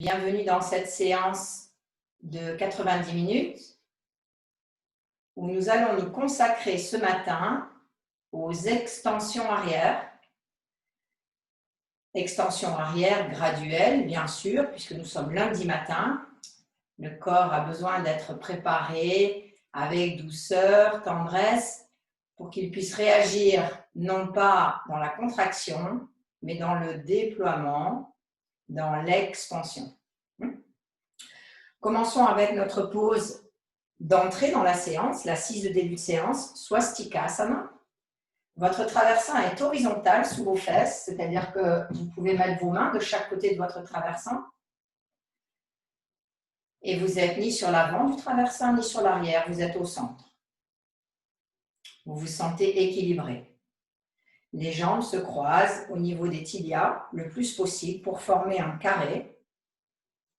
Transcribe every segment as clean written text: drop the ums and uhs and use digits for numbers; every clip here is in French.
Bienvenue dans cette séance de 90 minutes où nous allons nous consacrer ce matin aux extensions arrière. Extensions arrière graduelles, bien sûr, puisque nous sommes lundi matin. Le corps a besoin d'être préparé avec douceur, tendresse, pour qu'il puisse réagir non pas dans la contraction, mais dans le déploiement, dans l'expansion. Commençons avec notre pause d'entrée dans la séance, l'assise de début de séance, Swastikasana. Votre traversin est horizontal sous vos fesses, c'est-à-dire que vous pouvez mettre vos mains de chaque côté de votre traversin. Et vous n'êtes ni sur l'avant du traversin, ni sur l'arrière, vous êtes au centre. Vous vous sentez équilibré. Les jambes se croisent au niveau des tibias le plus possible pour former un carré.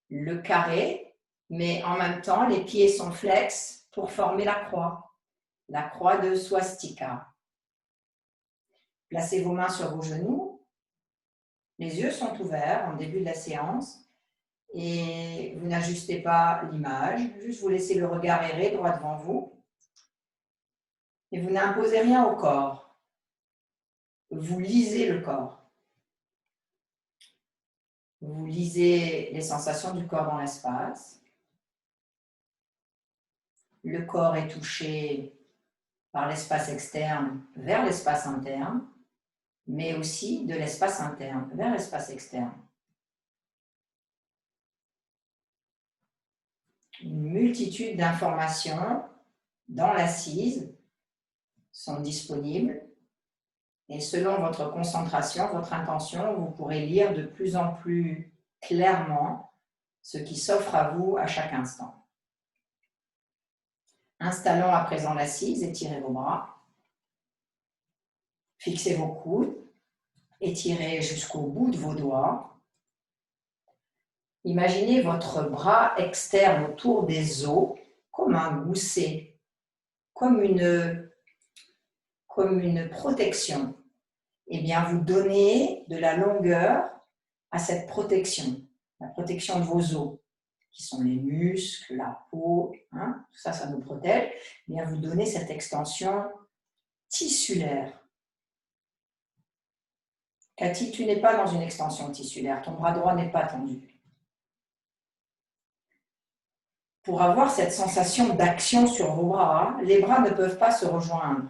Le carré, mais en même temps, les pieds sont flex pour former la croix de swastika. Placez vos mains sur vos genoux, les yeux sont ouverts en début de la séance et vous n'ajustez pas l'image, juste vous laissez le regard errer droit devant vous et vous n'imposez rien au corps, vous lisez le corps. Vous lisez les sensations du corps dans l'espace. Le corps est touché par l'espace externe vers l'espace interne, mais aussi de l'espace interne vers l'espace externe. Une multitude d'informations dans l'assise sont disponibles et selon votre concentration, votre intention, vous pourrez lire de plus en plus clairement ce qui s'offre à vous à chaque instant. Installons à présent l'assise, étirez vos bras, fixez vos coudes, étirez jusqu'au bout de vos doigts. Imaginez votre bras externe autour des os comme un gousset, comme une protection. Eh bien, vous donnez de la longueur à cette protection, la protection de vos os, qui sont les muscles, la peau, tout ça, ça nous protège. Eh bien, vous donnez cette extension tissulaire. Cathy, tu n'es pas dans une extension tissulaire, ton bras droit n'est pas tendu. Pour avoir cette sensation d'action sur vos bras, les bras ne peuvent pas se rejoindre.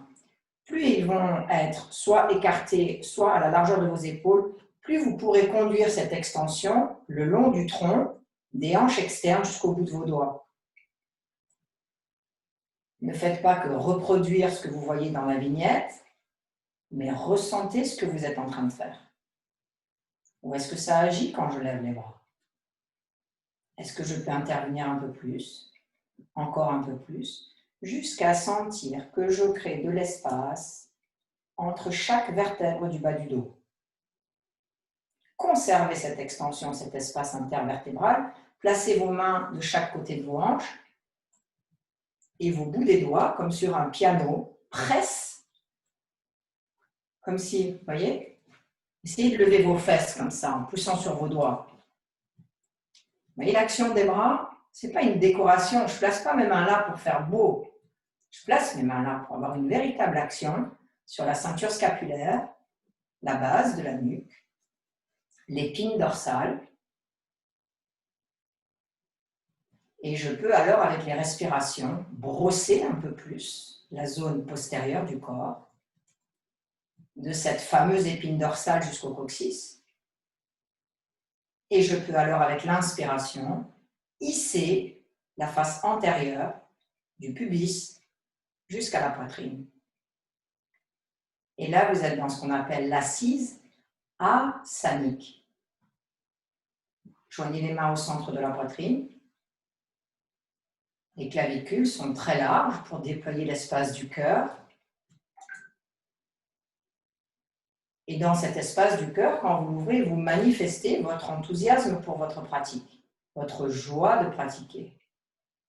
Plus ils vont être soit écartés, soit à la largeur de vos épaules, plus vous pourrez conduire cette extension le long du tronc, des hanches externes jusqu'au bout de vos doigts. Ne faites pas que reproduire ce que vous voyez dans la vignette, mais ressentez ce que vous êtes en train de faire. Où est-ce que ça agit quand je lève les bras? Est-ce que je peux intervenir un peu plus, encore un peu plus, jusqu'à sentir que je crée de l'espace entre chaque vertèbre du bas du dos. Conservez cette extension, cet espace intervertébral. Placez vos mains de chaque côté de vos hanches et vos bouts des doigts, comme sur un piano, pressent, comme si, vous voyez, essayez de lever vos fesses comme ça, en poussant sur vos doigts. Vous voyez l'action des bras? Ce n'est pas une décoration, je ne place pas mes mains là pour faire beau. Je place mes mains là pour avoir une véritable action sur la ceinture scapulaire, la base de la nuque, l'épine dorsale. Et je peux alors, avec les respirations, brosser un peu plus la zone postérieure du corps, de cette fameuse épine dorsale jusqu'au coccyx. Et je peux alors, avec l'inspiration, hisser la face antérieure du pubis jusqu'à la poitrine. Et là, vous êtes dans ce qu'on appelle l'assise asanique. Joignez les mains au centre de la poitrine. Les clavicules sont très larges pour déployer l'espace du cœur. Et dans cet espace du cœur, quand vous l'ouvrez, vous manifestez votre enthousiasme pour votre pratique, votre joie de pratiquer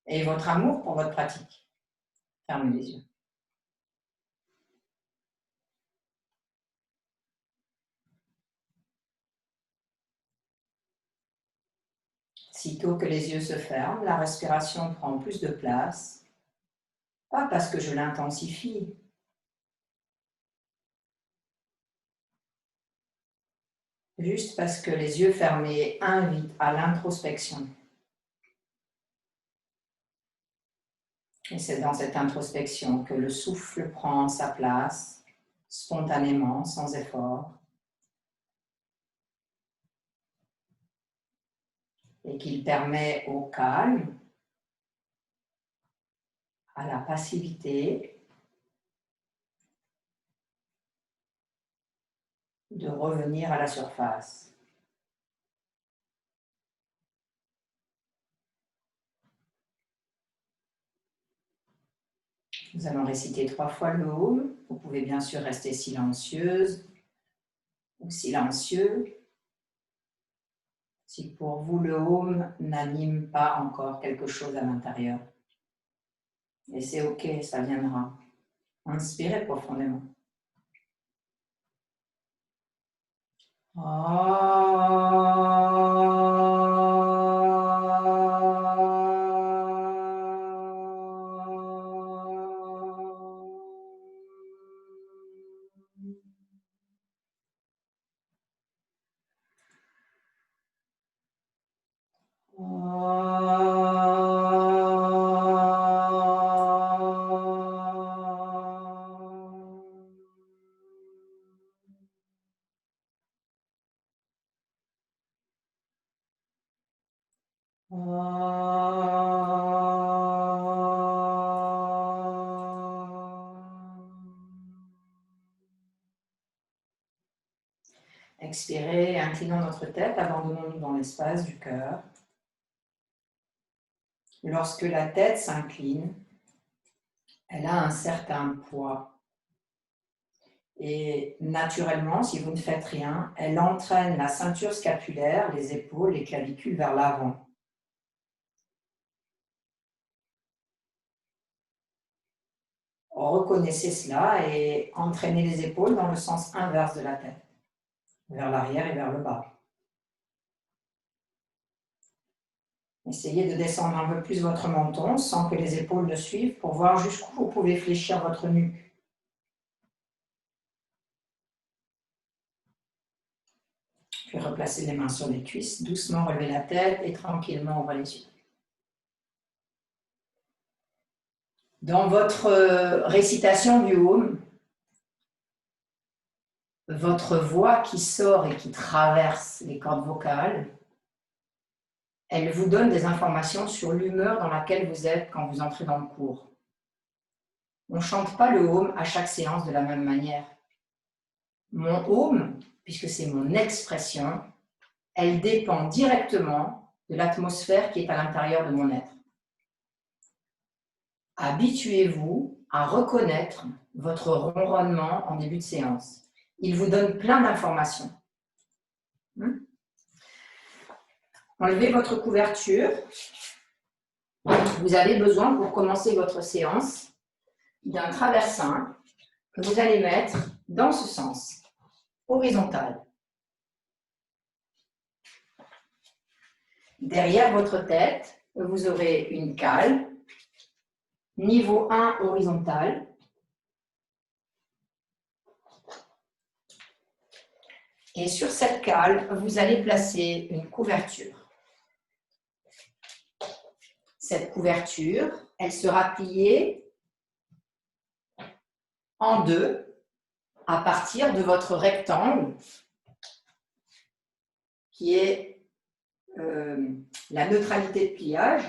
et votre amour pour votre pratique. Fermez les yeux. Sitôt que les yeux se ferment, la respiration prend plus de place, pas parce que je l'intensifie, juste parce que les yeux fermés invitent à l'introspection. Et c'est dans cette introspection que le souffle prend sa place, spontanément, sans effort, et qu'il permet au calme, à la passivité, de revenir à la surface. Nous allons réciter 3 fois le Om. Vous pouvez bien sûr rester silencieuse ou silencieux. Si pour vous le Om n'anime pas encore quelque chose à l'intérieur. Et c'est ok, ça viendra. Inspirez profondément. Expirez, inclinons notre tête, abandonnons-nous dans l'espace du cœur. Lorsque la tête s'incline, elle a un certain poids. Et naturellement, si vous ne faites rien, elle entraîne la ceinture scapulaire, les épaules, les clavicules vers l'avant. Reconnaissez cela et entraînez les épaules dans le sens inverse de la tête, vers l'arrière et vers le bas. Essayez de descendre un peu plus votre menton sans que les épaules ne suivent pour voir jusqu'où vous pouvez fléchir votre nuque. Puis replacez les mains sur les cuisses, doucement relevez la tête et tranquillement ouvrez les yeux. Dans votre récitation du Om, votre voix qui sort et qui traverse les cordes vocales, elle vous donne des informations sur l'humeur dans laquelle vous êtes quand vous entrez dans le cours. On ne chante pas le Om à chaque séance de la même manière. Mon Om, puisque c'est mon expression, elle dépend directement de l'atmosphère qui est à l'intérieur de mon être. Habituez-vous à reconnaître votre ronronnement en début de séance. Il vous donne plein d'informations. Enlevez votre couverture. Vous avez besoin, pour commencer votre séance, d'un traversin que vous allez mettre dans ce sens, horizontal. Derrière votre tête, vous aurez une cale, niveau 1 horizontal. Et sur cette cale, vous allez placer une couverture. Cette couverture, elle sera pliée en deux à partir de votre rectangle qui est la neutralité de pliage.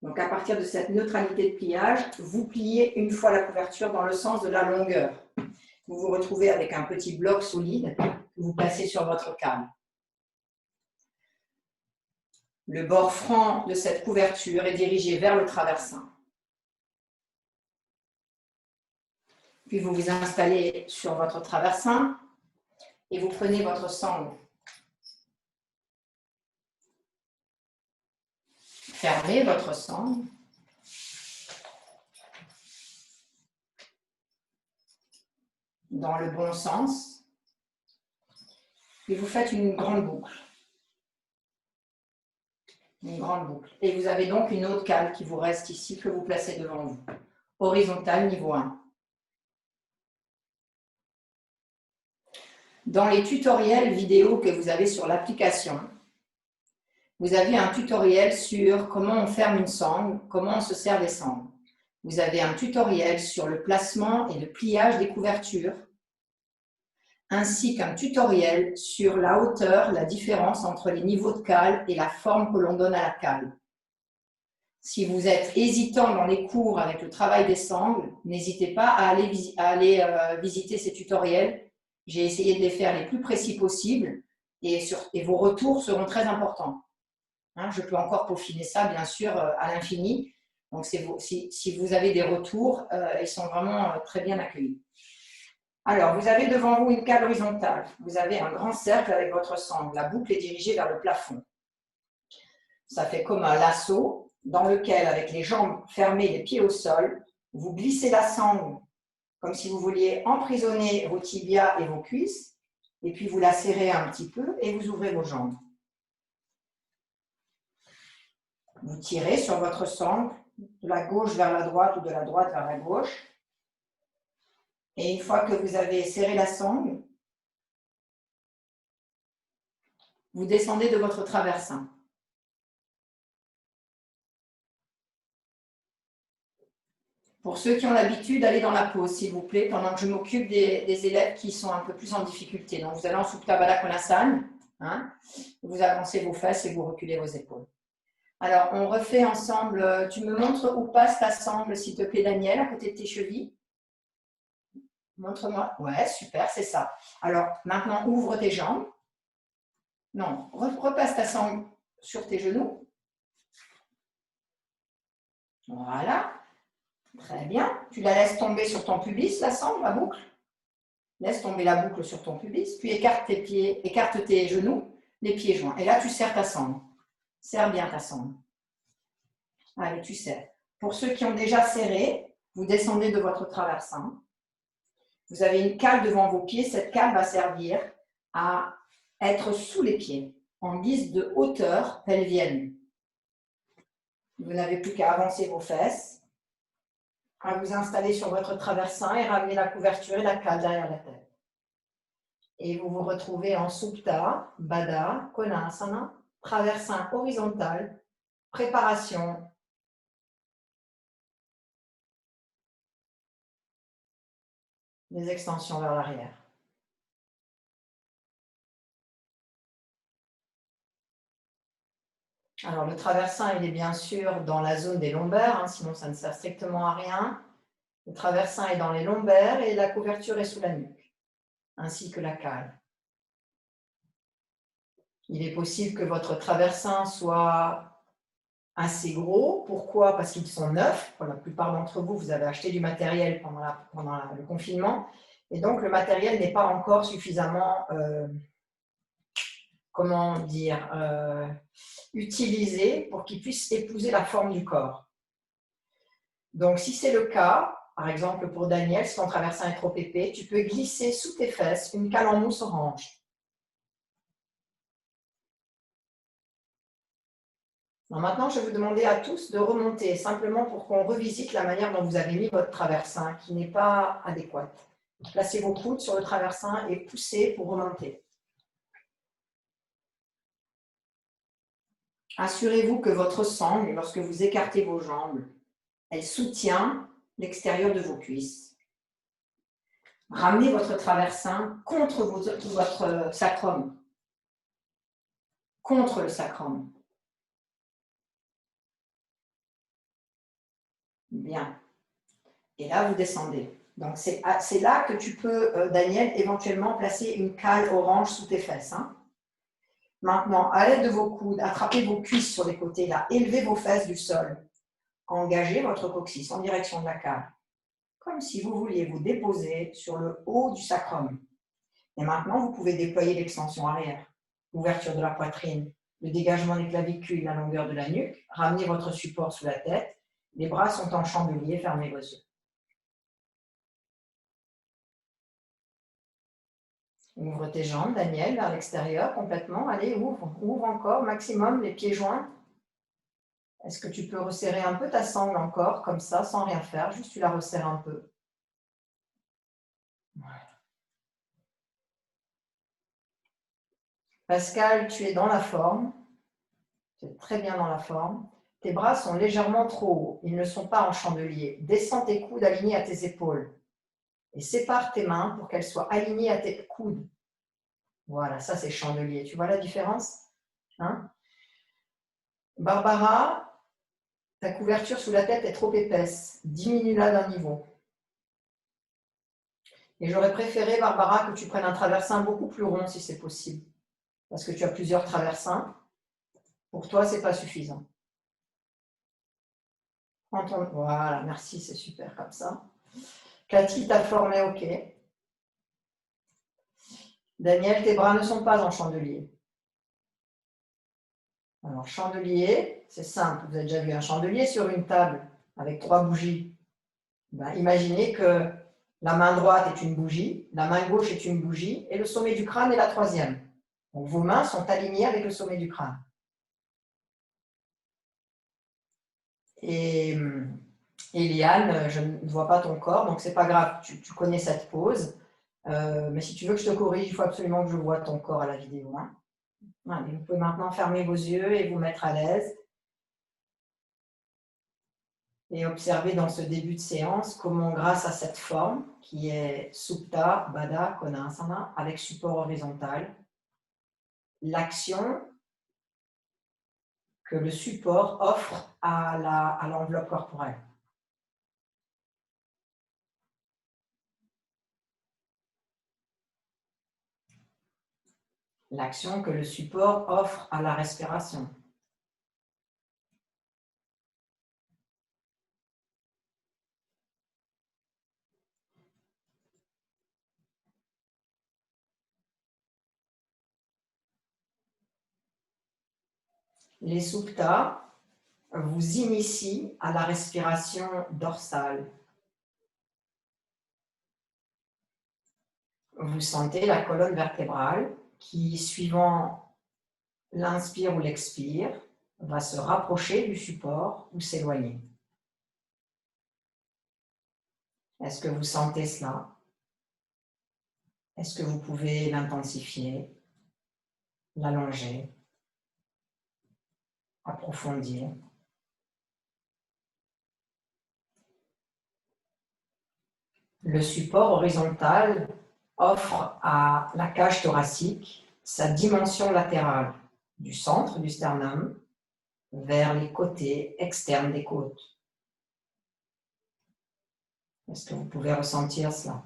Donc à partir de cette neutralité de pliage, vous pliez une fois la couverture dans le sens de la longueur. Vous vous retrouvez avec un petit bloc solide que vous placez sur votre cale. Le bord franc de cette couverture est dirigé vers le traversin. Puis vous vous installez sur votre traversin et vous prenez votre sangle. Fermez votre sangle. Dans le bon sens. Puis vous faites une grande boucle. Une grande boucle. Et vous avez donc une autre cale qui vous reste ici, que vous placez devant vous. Horizontale, niveau 1. Dans les tutoriels vidéo que vous avez sur l'application, vous avez un tutoriel sur comment on ferme une sangle, comment on se sert des sangles. Vous avez un tutoriel sur le placement et le pliage des couvertures, ainsi qu'un tutoriel sur la hauteur, la différence entre les niveaux de cale et la forme que l'on donne à la cale. Si vous êtes hésitant dans les cours avec le travail des sangles, n'hésitez pas à aller visiter ces tutoriels. J'ai essayé de les faire les plus précis possibles et vos retours seront très importants. Hein, je peux encore peaufiner ça, bien sûr, à l'infini. Donc, si vous avez des retours, ils sont vraiment très bien accueillis. Alors, vous avez devant vous une cale horizontale. Vous avez un grand cercle avec votre sangle. La boucle est dirigée vers le plafond. Ça fait comme un lasso dans lequel, avec les jambes fermées, les pieds au sol, vous glissez la sangle comme si vous vouliez emprisonner vos tibias et vos cuisses, et puis vous la serrez un petit peu et vous ouvrez vos jambes. Vous tirez sur votre sangle de la gauche vers la droite ou de la droite vers la gauche. Et une fois que vous avez serré la sangle, vous descendez de votre traversin. Pour ceux qui ont l'habitude, allez dans la pause, s'il vous plaît, pendant que je m'occupe des élèves qui sont un peu plus en difficulté. Donc, vous allez en Supta Baddha Konasana, hein, vous avancez vos fesses et vous reculez vos épaules. Alors, on refait ensemble. Tu me montres où passe ta sangle, s'il te plaît, Daniel, à côté de tes chevilles. Montre-moi. Ouais, super, c'est ça. Alors, maintenant, ouvre tes jambes. Non, repasse ta sangle sur tes genoux. Voilà. Très bien. Tu la laisses tomber sur ton pubis, la sangle, la boucle. Laisse tomber la boucle sur ton pubis, puis écarte tes pieds, écarte tes genoux, les pieds joints. Et là, tu serres ta sangle. Serre bien ta sangle. Allez, tu serres. Pour ceux qui ont déjà serré, vous descendez de votre traversin. Vous avez une cale devant vos pieds. Cette cale va servir à être sous les pieds, en guise de hauteur pelvienne. Vous n'avez plus qu'à avancer vos fesses, à vous installer sur votre traversin et ramener la couverture et la cale derrière la tête. Et vous vous retrouvez en Supta Baddha Konasana, traversin horizontal, préparation. Les extensions vers l'arrière. Alors, le traversin, il est bien sûr dans la zone des lombaires, hein, sinon ça ne sert strictement à rien. Le traversin est dans les lombaires et la couverture est sous la nuque, ainsi que la cale. Il est possible que votre traversin soit assez gros. Pourquoi? Parce qu'ils sont neufs. Pour la plupart d'entre vous, vous avez acheté du matériel pendant le confinement. Et donc, le matériel n'est pas encore suffisamment, utilisé pour qu'il puisse épouser la forme du corps. Donc, si c'est le cas, par exemple pour Daniel, si ton traversin est trop épais, tu peux glisser sous tes fesses une cale en mousse orange. Alors maintenant, je vais vous demander à tous de remonter, simplement pour qu'on revisite la manière dont vous avez mis votre traversin, qui n'est pas adéquate. Placez vos coudes sur le traversin et poussez pour remonter. Assurez-vous que votre sangle, lorsque vous écartez vos jambes, elle soutient l'extérieur de vos cuisses. Ramenez votre traversin contre votre sacrum. Contre le sacrum. Bien. Et là, vous descendez. Donc, c'est là que tu peux, Daniel, éventuellement placer une cale orange sous tes fesses. Hein. Maintenant, à l'aide de vos coudes, attrapez vos cuisses sur les côtés, là. Élevez vos fesses du sol. Engagez votre coccyx en direction de la cale. Comme si vous vouliez vous déposer sur le haut du sacrum. Et maintenant, vous pouvez déployer l'extension arrière, l'ouverture de la poitrine, le dégagement des clavicules, la longueur de la nuque. Ramenez votre support sous la tête. Les bras sont en chandelier, fermez vos yeux. Ouvre tes jambes, Daniel, vers l'extérieur complètement. Allez, ouvre encore, maximum, les pieds joints. Est-ce que tu peux resserrer un peu ta sangle encore, comme ça, sans rien faire, juste tu la resserres un peu. Voilà. Pascal, tu es dans la forme. Tu es très bien dans la forme. Tes bras sont légèrement trop hauts. Ils ne sont pas en chandelier. Descends tes coudes alignés à tes épaules. Et sépare tes mains pour qu'elles soient alignées à tes coudes. Voilà, ça c'est chandelier. Tu vois la différence, hein? Barbara, ta couverture sous la tête est trop épaisse. Diminue-la d'un niveau. Et j'aurais préféré, Barbara, que tu prennes un traversin beaucoup plus rond si c'est possible. Parce que tu as plusieurs traversins. Pour toi, ce n'est pas suffisant. Voilà, merci, c'est super comme ça. Cathy, ta forme est OK. Daniel, tes bras ne sont pas en chandelier. Alors, chandelier, c'est simple. Vous avez déjà vu un chandelier sur une table avec 3 bougies. Ben, imaginez que la main droite est une bougie, la main gauche est une bougie et le sommet du crâne est la 3e. Donc, vos mains sont alignées avec le sommet du crâne. Et Eliane, je ne vois pas ton corps, donc c'est pas grave, tu connais cette pose. Mais si tu veux que je te corrige, il faut absolument que je vois ton corps à la vidéo. Hein. Allez, vous pouvez maintenant fermer vos yeux et vous mettre à l'aise. Et observer dans ce début de séance comment, grâce à cette forme, qui est Supta, Baddha, Konasana, avec support horizontal, l'action que le support offre à l'enveloppe corporelle. L'action que le support offre à la respiration. Les suptas vous initient à la respiration dorsale. Vous sentez la colonne vertébrale qui, suivant l'inspire ou l'expire, va se rapprocher du support ou s'éloigner. Est-ce que vous sentez cela? Est-ce que vous pouvez l'intensifier, l'allonger, approfondir? Le support horizontal offre à la cage thoracique sa dimension latérale du centre du sternum vers les côtés externes des côtes. Est-ce que vous pouvez ressentir cela?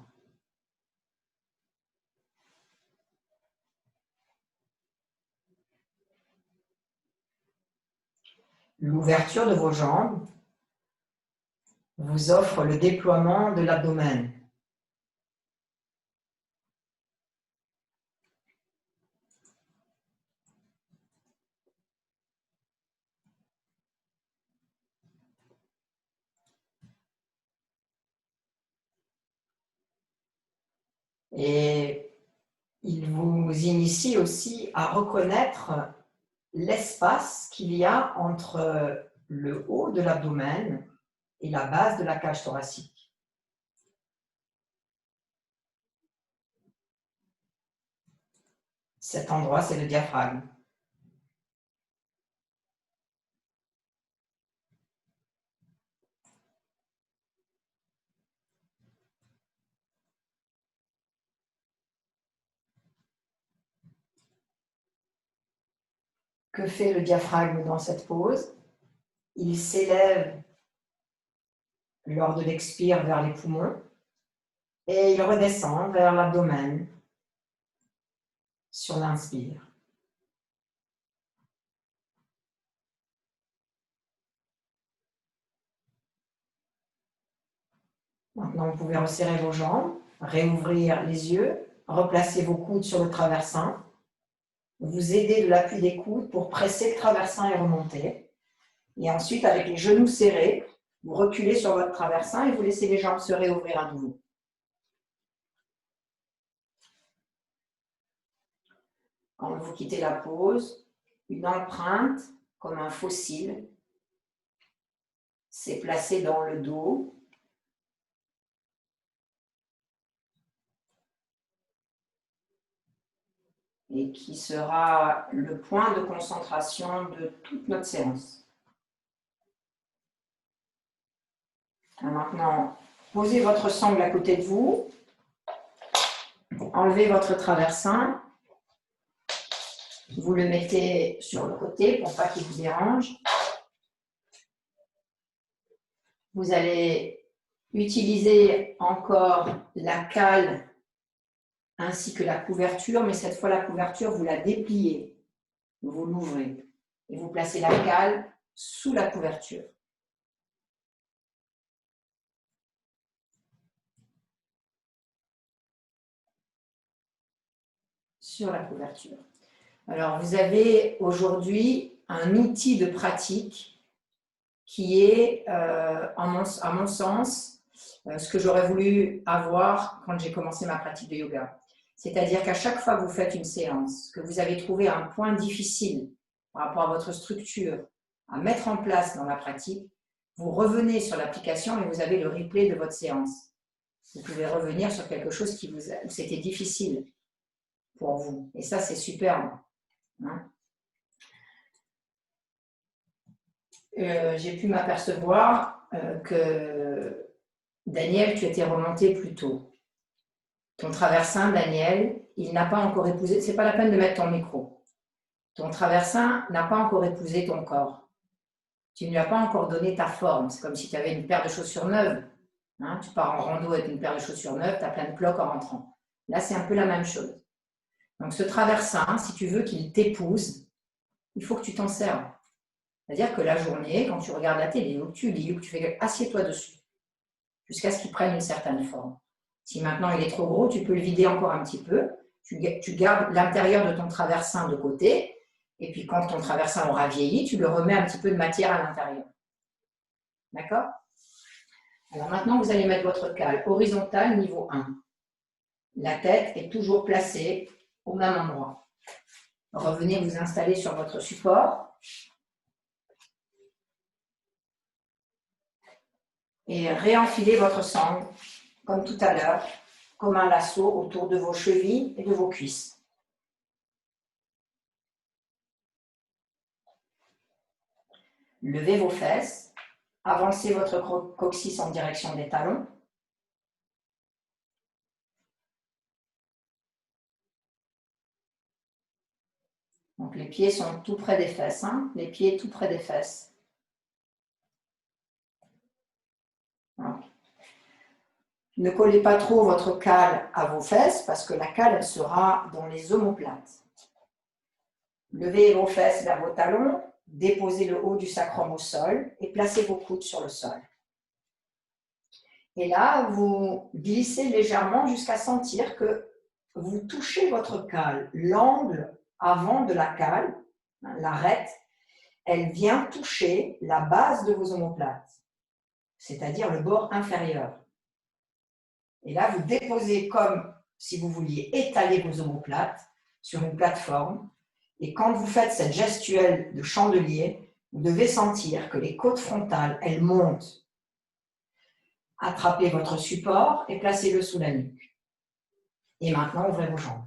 L'ouverture de vos jambes vous offre le déploiement de l'abdomen. Et il vous initie aussi à reconnaître l'espace qu'il y a entre le haut de l'abdomen et la base de la cage thoracique. Cet endroit, c'est le diaphragme. Que fait le diaphragme dans cette pose? Il s'élève lors de l'expire vers les poumons et il redescend vers l'abdomen sur l'inspire. Maintenant, vous pouvez resserrer vos jambes, réouvrir les yeux, replacer vos coudes sur le traversin, vous aider de l'appui des coudes pour presser le traversin et remonter. Et ensuite, avec les genoux serrés, vous reculez sur votre traversin et vous laissez les jambes se réouvrir à nouveau. Quand vous quittez la pose, une empreinte comme un fossile c'est placé dans le dos. Et qui sera le point de concentration de toute notre séance. Maintenant, posez votre sangle à côté de vous, enlevez votre traversin, vous le mettez sur le côté pour pas qu'il vous dérange. Vous allez utiliser encore la cale ainsi que la couverture, mais cette fois la couverture, vous la dépliez, vous l'ouvrez et vous placez la cale sous la couverture. Sur la couverture. Alors, vous avez aujourd'hui un outil de pratique qui est, à mon sens, ce que j'aurais voulu avoir quand j'ai commencé ma pratique de yoga. C'est-à-dire qu'à chaque fois que vous faites une séance, que vous avez trouvé un point difficile par rapport à votre structure à mettre en place dans la pratique, vous revenez sur l'application et vous avez le replay de votre séance. Vous pouvez revenir sur quelque chose où c'était difficile pour vous. Et ça, c'est superbe. Hein? J'ai pu m'apercevoir que Daniel, tu étais remonté plus tôt. Ton traversin, Daniel, il n'a pas encore épousé, c'est pas la peine de mettre ton micro. Ton traversin n'a pas encore épousé ton corps. Tu ne lui as pas encore donné ta forme. C'est comme si tu avais une paire de chaussures neuves. Hein? Tu pars en rando avec une paire de chaussures neuves, tu as plein de cloques en rentrant. Là, c'est un peu la même chose. Donc, ce traversin, si tu veux qu'il t'épouse, il faut que tu t'en serves. C'est-à-dire que la journée, quand tu regardes la télé, ou que tu lis, ou que tu fais assieds-toi dessus, jusqu'à ce qu'il prenne une certaine forme. Si maintenant il est trop gros, tu peux le vider encore un petit peu. Tu gardes l'intérieur de ton traversin de côté, et puis quand ton traversin aura vieilli, tu le remets un petit peu de matière à l'intérieur. D'accord? Alors maintenant, vous allez mettre votre cale horizontale niveau 1. La tête est toujours placée au même endroit. Revenez vous installer sur votre support. Et réenfilez votre sangle, comme tout à l'heure, comme un lasso autour de vos chevilles et de vos cuisses. Levez vos fesses, avancez votre coccyx en direction des talons. Donc les pieds sont tout près des fesses, hein? Les pieds tout près des fesses. Voilà. Ne collez pas trop votre cale à vos fesses parce que la cale, elle sera dans les omoplates. Levez vos fesses vers vos talons, déposez le haut du sacrum au sol et placez vos coudes sur le sol. Et là, vous glissez légèrement jusqu'à sentir que vous touchez votre cale. L'angle avant de la cale, l'arête, elle vient toucher la base de vos omoplates, c'est-à-dire le bord inférieur. Et là, vous déposez comme si vous vouliez étaler vos omoplates sur une plateforme. Et quand vous faites cette gestuelle de chandelier, vous devez sentir que les côtes frontales, elles montent. Attrapez votre support et placez-le sous la nuque. Et maintenant, ouvrez vos jambes.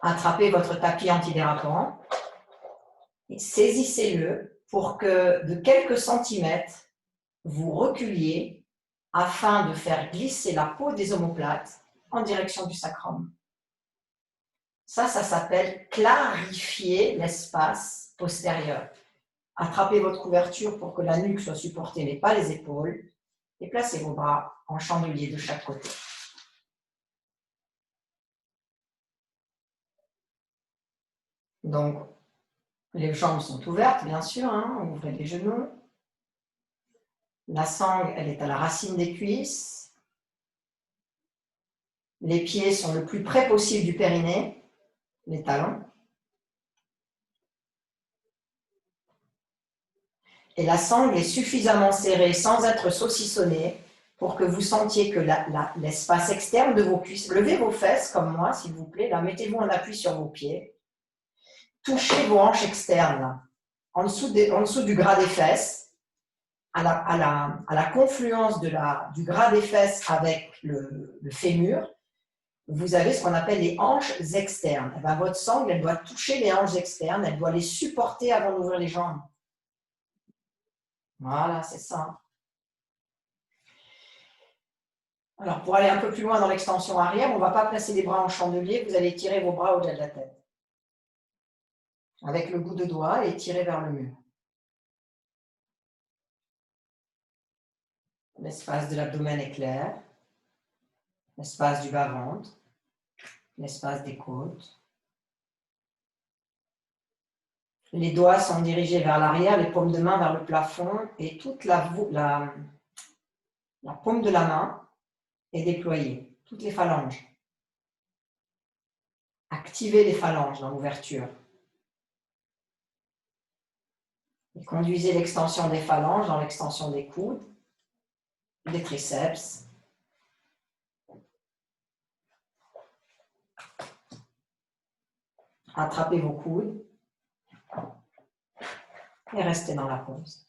Attrapez votre tapis antidérapant et saisissez-le pour que de quelques centimètres, vous reculiez afin de faire glisser la peau des omoplates en direction du sacrum. Ça s'appelle clarifier l'espace postérieur. Attrapez votre couverture pour que la nuque soit supportée, mais pas les épaules, et placez vos bras en chandelier de chaque côté. Donc, les jambes sont ouvertes, bien sûr, hein, ouvrez les genoux. La sangle, elle est à la racine des cuisses. Les pieds sont le plus près possible du périnée, les talons. Et la sangle est suffisamment serrée sans être saucissonnée pour que vous sentiez que l'espace externe de vos cuisses, levez vos fesses comme moi, s'il vous plaît, là, mettez-vous en appui sur vos pieds. toucher vos hanches externes, là, en dessous du gras des fesses, à la confluence du gras des fesses avec le fémur, vous avez ce qu'on appelle les hanches externes. Et bien, votre sangle, elle doit toucher les hanches externes, elle doit les supporter avant d'ouvrir les jambes. Voilà, c'est ça. Alors, pour aller un peu plus loin dans l'extension arrière, on ne va pas placer les bras en chandelier, vous allez tirer vos bras au-delà de la tête. Avec le bout de doigt et tirer vers le mur. L'espace de l'abdomen est clair. L'espace du bas-ventre. L'espace des côtes. Les doigts sont dirigés vers l'arrière, les paumes de main vers le plafond et toute la paume de la main est déployée, toutes les phalanges. Activez les phalanges dans l'ouverture. Et conduisez l'extension des phalanges dans l'extension des coudes, des triceps. Attrapez vos coudes et restez dans la pose.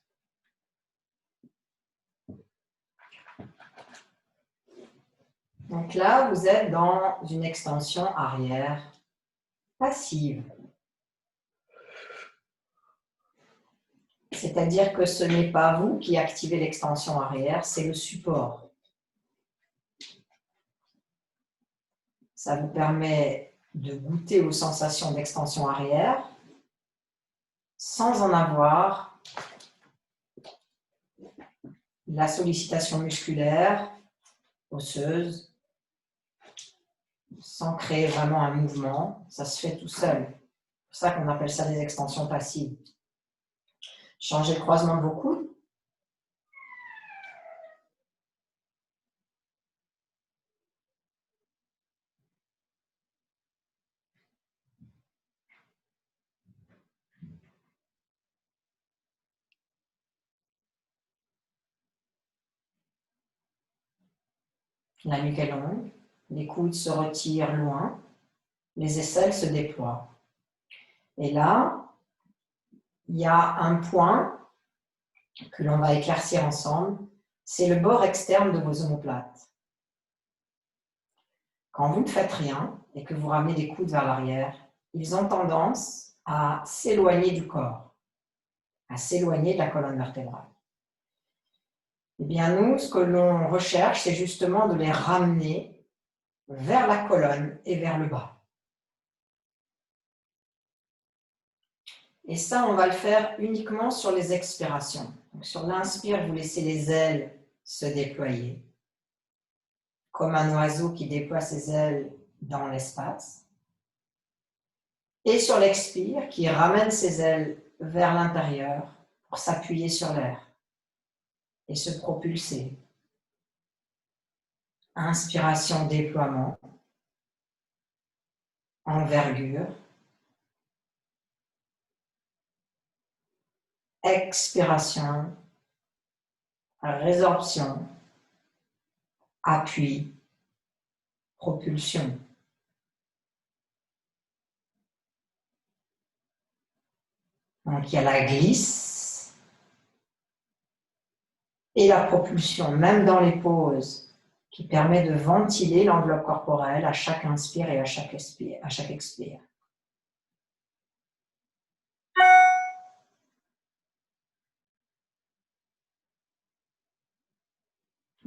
Donc là, vous êtes dans une extension arrière passive. C'est-à-dire que ce n'est pas vous qui activez l'extension arrière, c'est le support. Ça vous permet de goûter aux sensations d'extension arrière sans en avoir la sollicitation musculaire, osseuse, sans créer vraiment un mouvement. Ça se fait tout seul. C'est pour ça qu'on appelle ça des extensions passives. Changez le croisement de vos coudes. La nuque est longue, les coudes se retirent loin, les aisselles se déploient. Et là, il y a un point que l'on va éclaircir ensemble, c'est le bord externe de vos omoplates. Quand vous ne faites rien et que vous ramenez les coudes vers l'arrière, ils ont tendance à s'éloigner du corps, à s'éloigner de la colonne vertébrale. Eh bien, nous, ce que l'on recherche, c'est justement de les ramener vers la colonne et vers le bas. Et ça, on va le faire uniquement sur les expirations. Donc, sur l'inspire, vous laissez les ailes se déployer, comme un oiseau qui déploie ses ailes dans l'espace. Et sur l'expire, qui ramène ses ailes vers l'intérieur pour s'appuyer sur l'air et se propulser. Inspiration, déploiement, envergure. Expiration, résorption, appui, propulsion. Donc il y a la glisse et la propulsion, même dans les pauses, qui permet de ventiler l'enveloppe corporelle à chaque inspire et à chaque expire.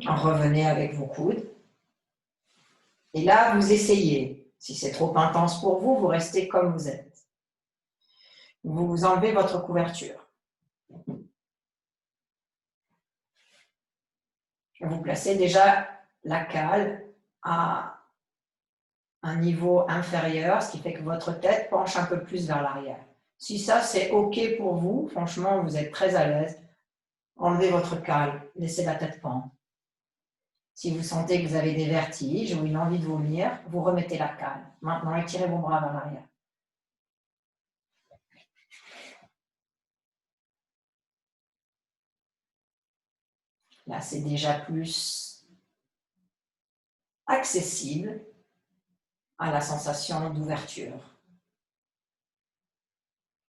Revenez avec vos coudes. Et là, vous essayez. Si c'est trop intense pour vous, vous restez comme vous êtes. Vous enlevez votre couverture. Vous placez déjà la cale à un niveau inférieur, ce qui fait que votre tête penche un peu plus vers l'arrière. Si ça, c'est OK pour vous, franchement, vous êtes très à l'aise, enlevez votre cale, laissez la tête pendre. Si vous sentez que vous avez des vertiges ou une envie de vomir, vous remettez la cale. Maintenant, étirez vos bras vers l'arrière. Là, c'est déjà plus accessible à la sensation d'ouverture.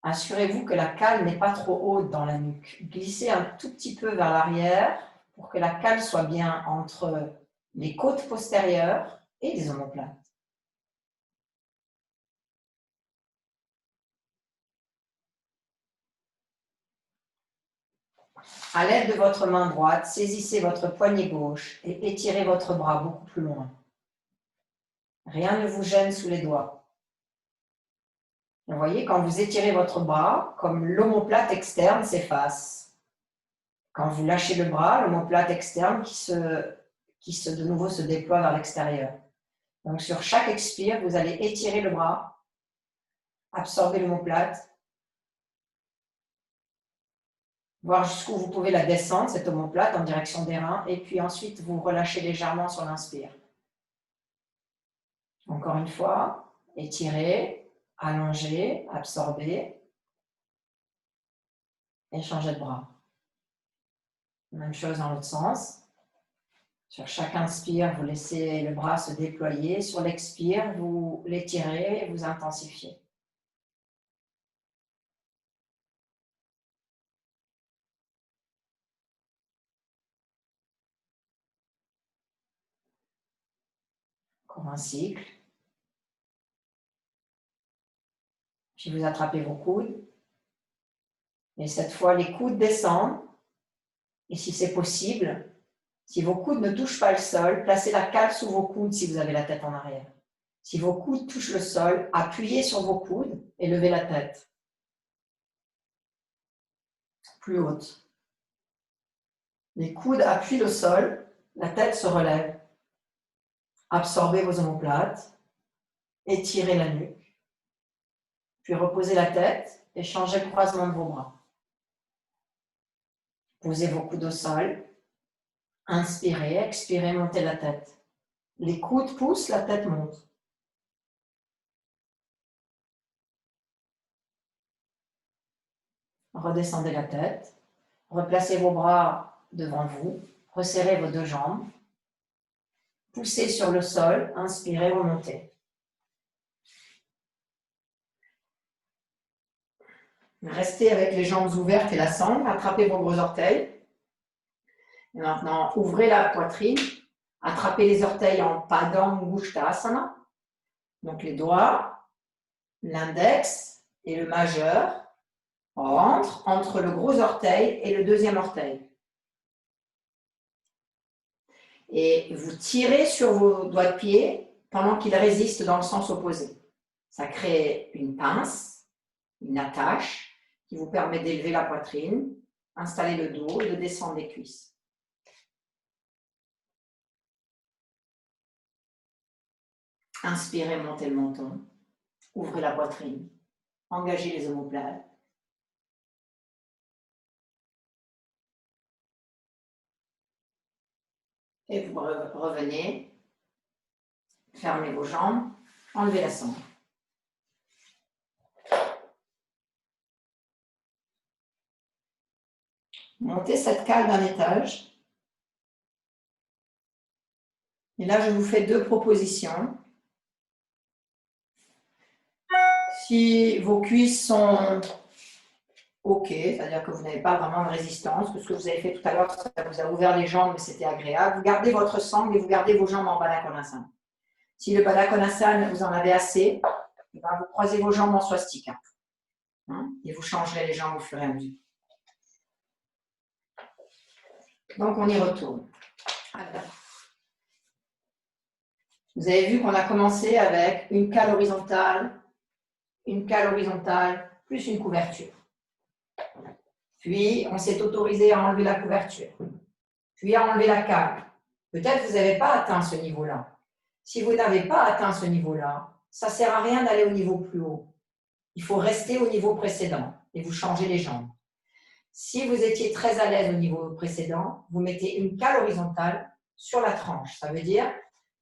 Assurez-vous que la cale n'est pas trop haute dans la nuque. Glissez un tout petit peu vers l'arrière pour que la cale soit bien entre les côtes postérieures et les omoplates. À l'aide de votre main droite, saisissez votre poignet gauche et étirez votre bras beaucoup plus loin. Rien ne vous gêne sous les doigts. Vous voyez, quand vous étirez votre bras, comme l'omoplate externe s'efface. Quand vous lâchez le bras, l'omoplate externe de nouveau se déploie vers l'extérieur. Donc sur chaque expire, vous allez étirer le bras, absorber l'omoplate, voir jusqu'où vous pouvez la descendre, cette omoplate, en direction des reins, et puis ensuite vous relâchez légèrement sur l'inspire. Encore une fois, étirez, allongez, absorbez, et changez de bras. Même chose dans l'autre sens. Sur chaque inspire, vous laissez le bras se déployer. Sur l'expire, vous l'étirez et vous intensifiez. Encore un cycle. Puis vous attrapez vos coudes. Et cette fois, les coudes descendent. Et si c'est possible, si vos coudes ne touchent pas le sol, placez la cale sous vos coudes si vous avez la tête en arrière. Si vos coudes touchent le sol, appuyez sur vos coudes et levez la tête. Plus haute. Les coudes appuient le sol, la tête se relève. Absorbez vos omoplates, étirez la nuque, puis reposez la tête et changez le croisement de vos bras. Posez vos coudes au sol, inspirez, expirez, montez la tête. Les coudes poussent, la tête monte. Redescendez la tête, replacez vos bras devant vous, resserrez vos deux jambes, poussez sur le sol, inspirez, remontez. Restez avec les jambes ouvertes et la sangle, attrapez vos gros orteils. Et maintenant, ouvrez la poitrine, attrapez les orteils en Padang Mushtasana. Donc les doigts, l'index et le majeur rentrent entre le gros orteil et le deuxième orteil. Et vous tirez sur vos doigts de pied pendant qu'ils résistent dans le sens opposé. Ça crée une pince, une attache qui vous permet d'élever la poitrine, installer le dos et de descendre les cuisses. Inspirez, montez le menton, ouvrez la poitrine, engagez les omoplates. Et vous revenez, fermez vos jambes, enlevez la sangle. Montez cette cale d'un étage. Et là, je vous fais deux propositions. Si vos cuisses sont OK, c'est-à-dire que vous n'avez pas vraiment de résistance, que ce que vous avez fait tout à l'heure, ça vous a ouvert les jambes, mais c'était agréable, vous gardez votre sangle et vous gardez vos jambes en Baddha Konasana. Si le Baddha Konasana, vous en avez assez, vous croisez vos jambes en swastika. Et vous changerez les jambes au fur et à mesure. Donc, on y retourne. Alors, vous avez vu qu'on a commencé avec une cale horizontale, plus une couverture. Puis, on s'est autorisé à enlever la couverture. Puis, à enlever la cale. Peut-être que vous n'avez pas atteint ce niveau-là. Si vous n'avez pas atteint ce niveau-là, ça ne sert à rien d'aller au niveau plus haut. Il faut rester au niveau précédent et vous changez les jambes. Si vous étiez très à l'aise au niveau précédent, vous mettez une cale horizontale sur la tranche. Ça veut dire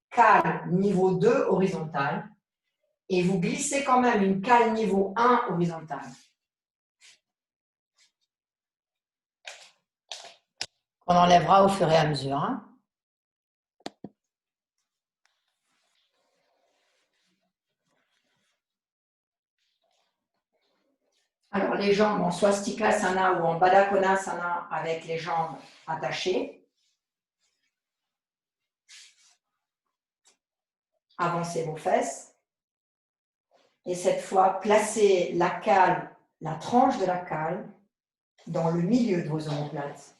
cale niveau 2 horizontale et vous glissez quand même une cale niveau 1 horizontale. On enlèvera au fur et à mesure. Alors, les jambes en Swastikasana ou en Baddha Konasana avec les jambes attachées. Avancez vos fesses. Et cette fois, placez la cale, la tranche de la cale, dans le milieu de vos omoplates.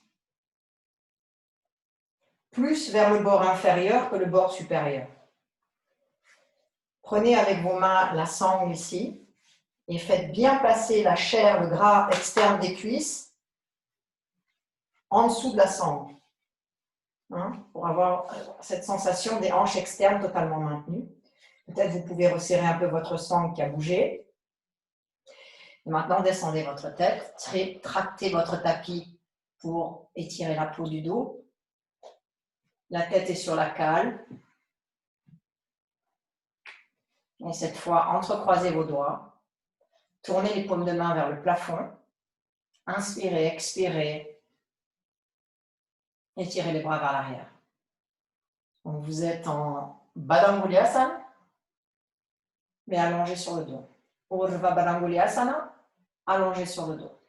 Plus vers le bord inférieur que le bord supérieur. Prenez avec vos mains la sangle ici et faites bien passer la chair, le gras externe des cuisses en dessous de la sangle. Pour avoir cette sensation des hanches externes totalement maintenues. Peut-être vous pouvez resserrer un peu votre sangle qui a bougé. Et maintenant, descendez votre tête, tractez votre tapis pour étirer la peau du dos. La tête est sur la cale. Et cette fois, entrecroisez vos doigts. Tournez les paumes de main vers le plafond. Inspirez, expirez. Étirez les bras vers l'arrière. Donc vous êtes en Baddha Konasana, mais allongé sur le dos. Urdhva Baddha Konasana, allongé sur le dos.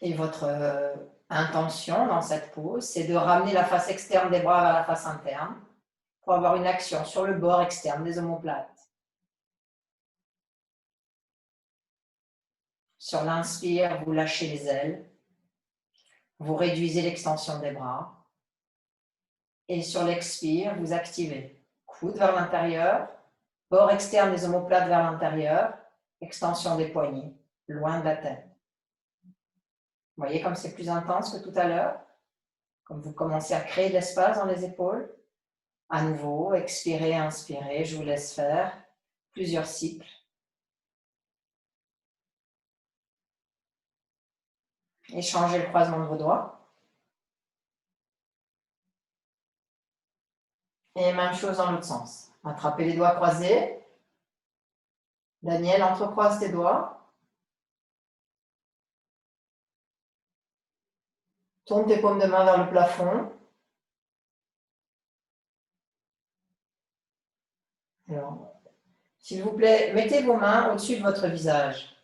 Et votre intention dans cette pose, c'est de ramener la face externe des bras vers la face interne pour avoir une action sur le bord externe des omoplates. Sur l'inspire, vous lâchez les ailes, vous réduisez l'extension des bras. Et sur l'expire, vous activez. Coude vers l'intérieur, bord externe des omoplates vers l'intérieur, extension des poignets, loin de la tête. Vous voyez comme c'est plus intense que tout à l'heure? Comme vous commencez à créer de l'espace dans les épaules. À nouveau, expirez, inspirez, je vous laisse faire plusieurs cycles. Et changez le croisement de vos doigts. Et même chose dans l'autre sens. Attrapez les doigts croisés. Daniel, entrecroise tes doigts. Tourne tes paumes de main vers le plafond. Alors, s'il vous plaît, mettez vos mains au-dessus de votre visage.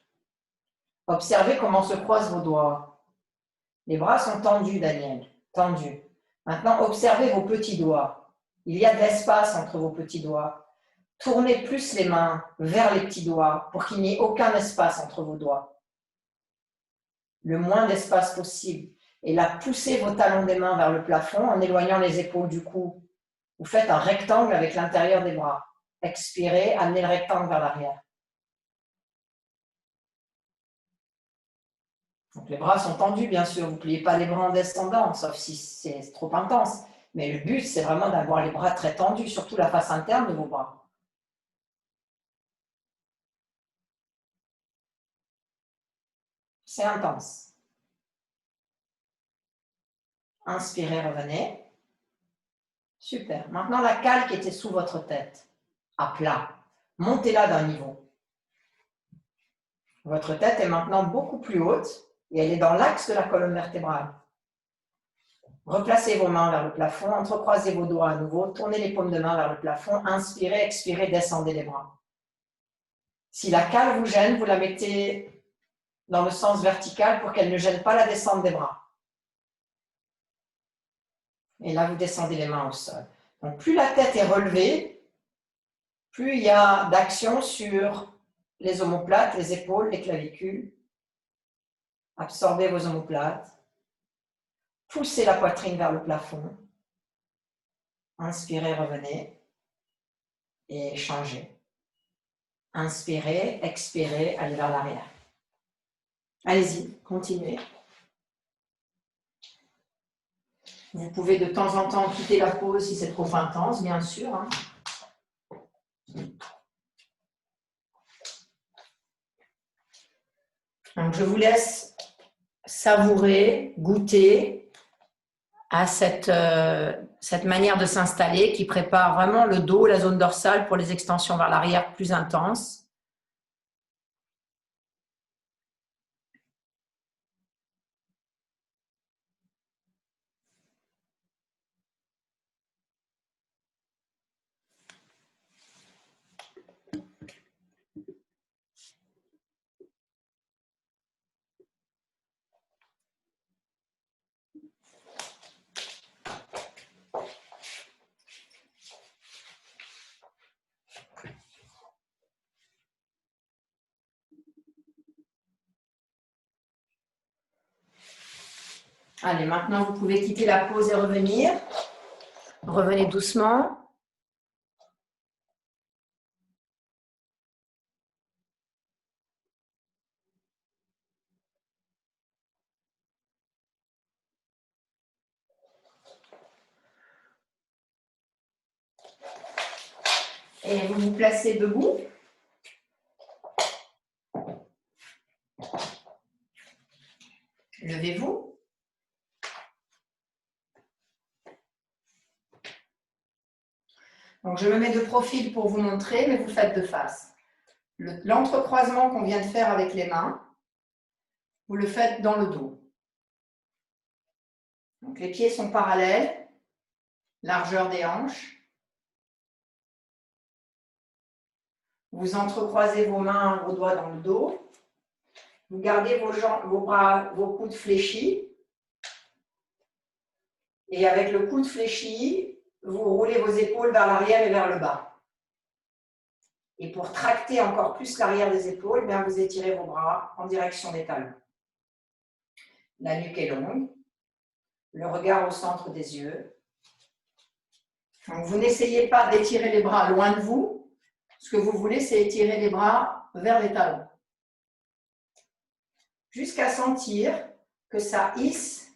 Observez comment se croisent vos doigts. Les bras sont tendus, Daniel, tendus. Maintenant, observez vos petits doigts. Il y a de l'espace entre vos petits doigts. Tournez plus les mains vers les petits doigts pour qu'il n'y ait aucun espace entre vos doigts. Le moins d'espace possible. Et là, poussez vos talons des mains vers le plafond en éloignant les épaules du cou. Vous faites un rectangle avec l'intérieur des bras. Expirez, amenez le rectangle vers l'arrière. Donc les bras sont tendus, bien sûr. Vous ne pliez pas les bras en descendant, sauf si c'est trop intense. Mais le but, c'est vraiment d'avoir les bras très tendus, surtout la face interne de vos bras. C'est intense. Inspirez, revenez. Super. Maintenant, la cale qui était sous votre tête, à plat, montez-la d'un niveau. Votre tête est maintenant beaucoup plus haute et elle est dans l'axe de la colonne vertébrale. Replacez vos mains vers le plafond, entrecroisez vos doigts à nouveau, tournez les paumes de main vers le plafond, inspirez, expirez, descendez les bras. Si la cale vous gêne, vous la mettez dans le sens vertical pour qu'elle ne gêne pas la descente des bras. Et là, vous descendez les mains au sol. Donc, plus la tête est relevée, plus il y a d'action sur les omoplates, les épaules, les clavicules. Absorbez vos omoplates. Poussez la poitrine vers le plafond. Inspirez, revenez. Et changez. Inspirez, expirez, allez vers l'arrière. Allez-y, continuez. Vous pouvez de temps en temps quitter la pause si c'est trop intense, bien sûr. Donc, je vous laisse savourer, goûter à cette manière de s'installer qui prépare vraiment le dos, la zone dorsale pour les extensions vers l'arrière plus intenses. Allez, maintenant, vous pouvez quitter la pause et revenir. Revenez doucement. Et vous vous placez debout. Levez-vous. Donc, je me mets de profil pour vous montrer, mais vous faites de face. L'entrecroisement qu'on vient de faire avec les mains, vous le faites dans le dos. Donc, les pieds sont parallèles, largeur des hanches. Vous entrecroisez vos mains, vos doigts dans le dos. Vous gardez vos jambes, vos bras, vos coudes fléchis. Et avec le coude fléchi, vous roulez vos épaules vers l'arrière et vers le bas. Et pour tracter encore plus l'arrière des épaules, bien vous étirez vos bras en direction des talons. La nuque est longue. Le regard au centre des yeux. Donc, vous n'essayez pas d'étirer les bras loin de vous. Ce que vous voulez, c'est étirer les bras vers les talons. Jusqu'à sentir que ça hisse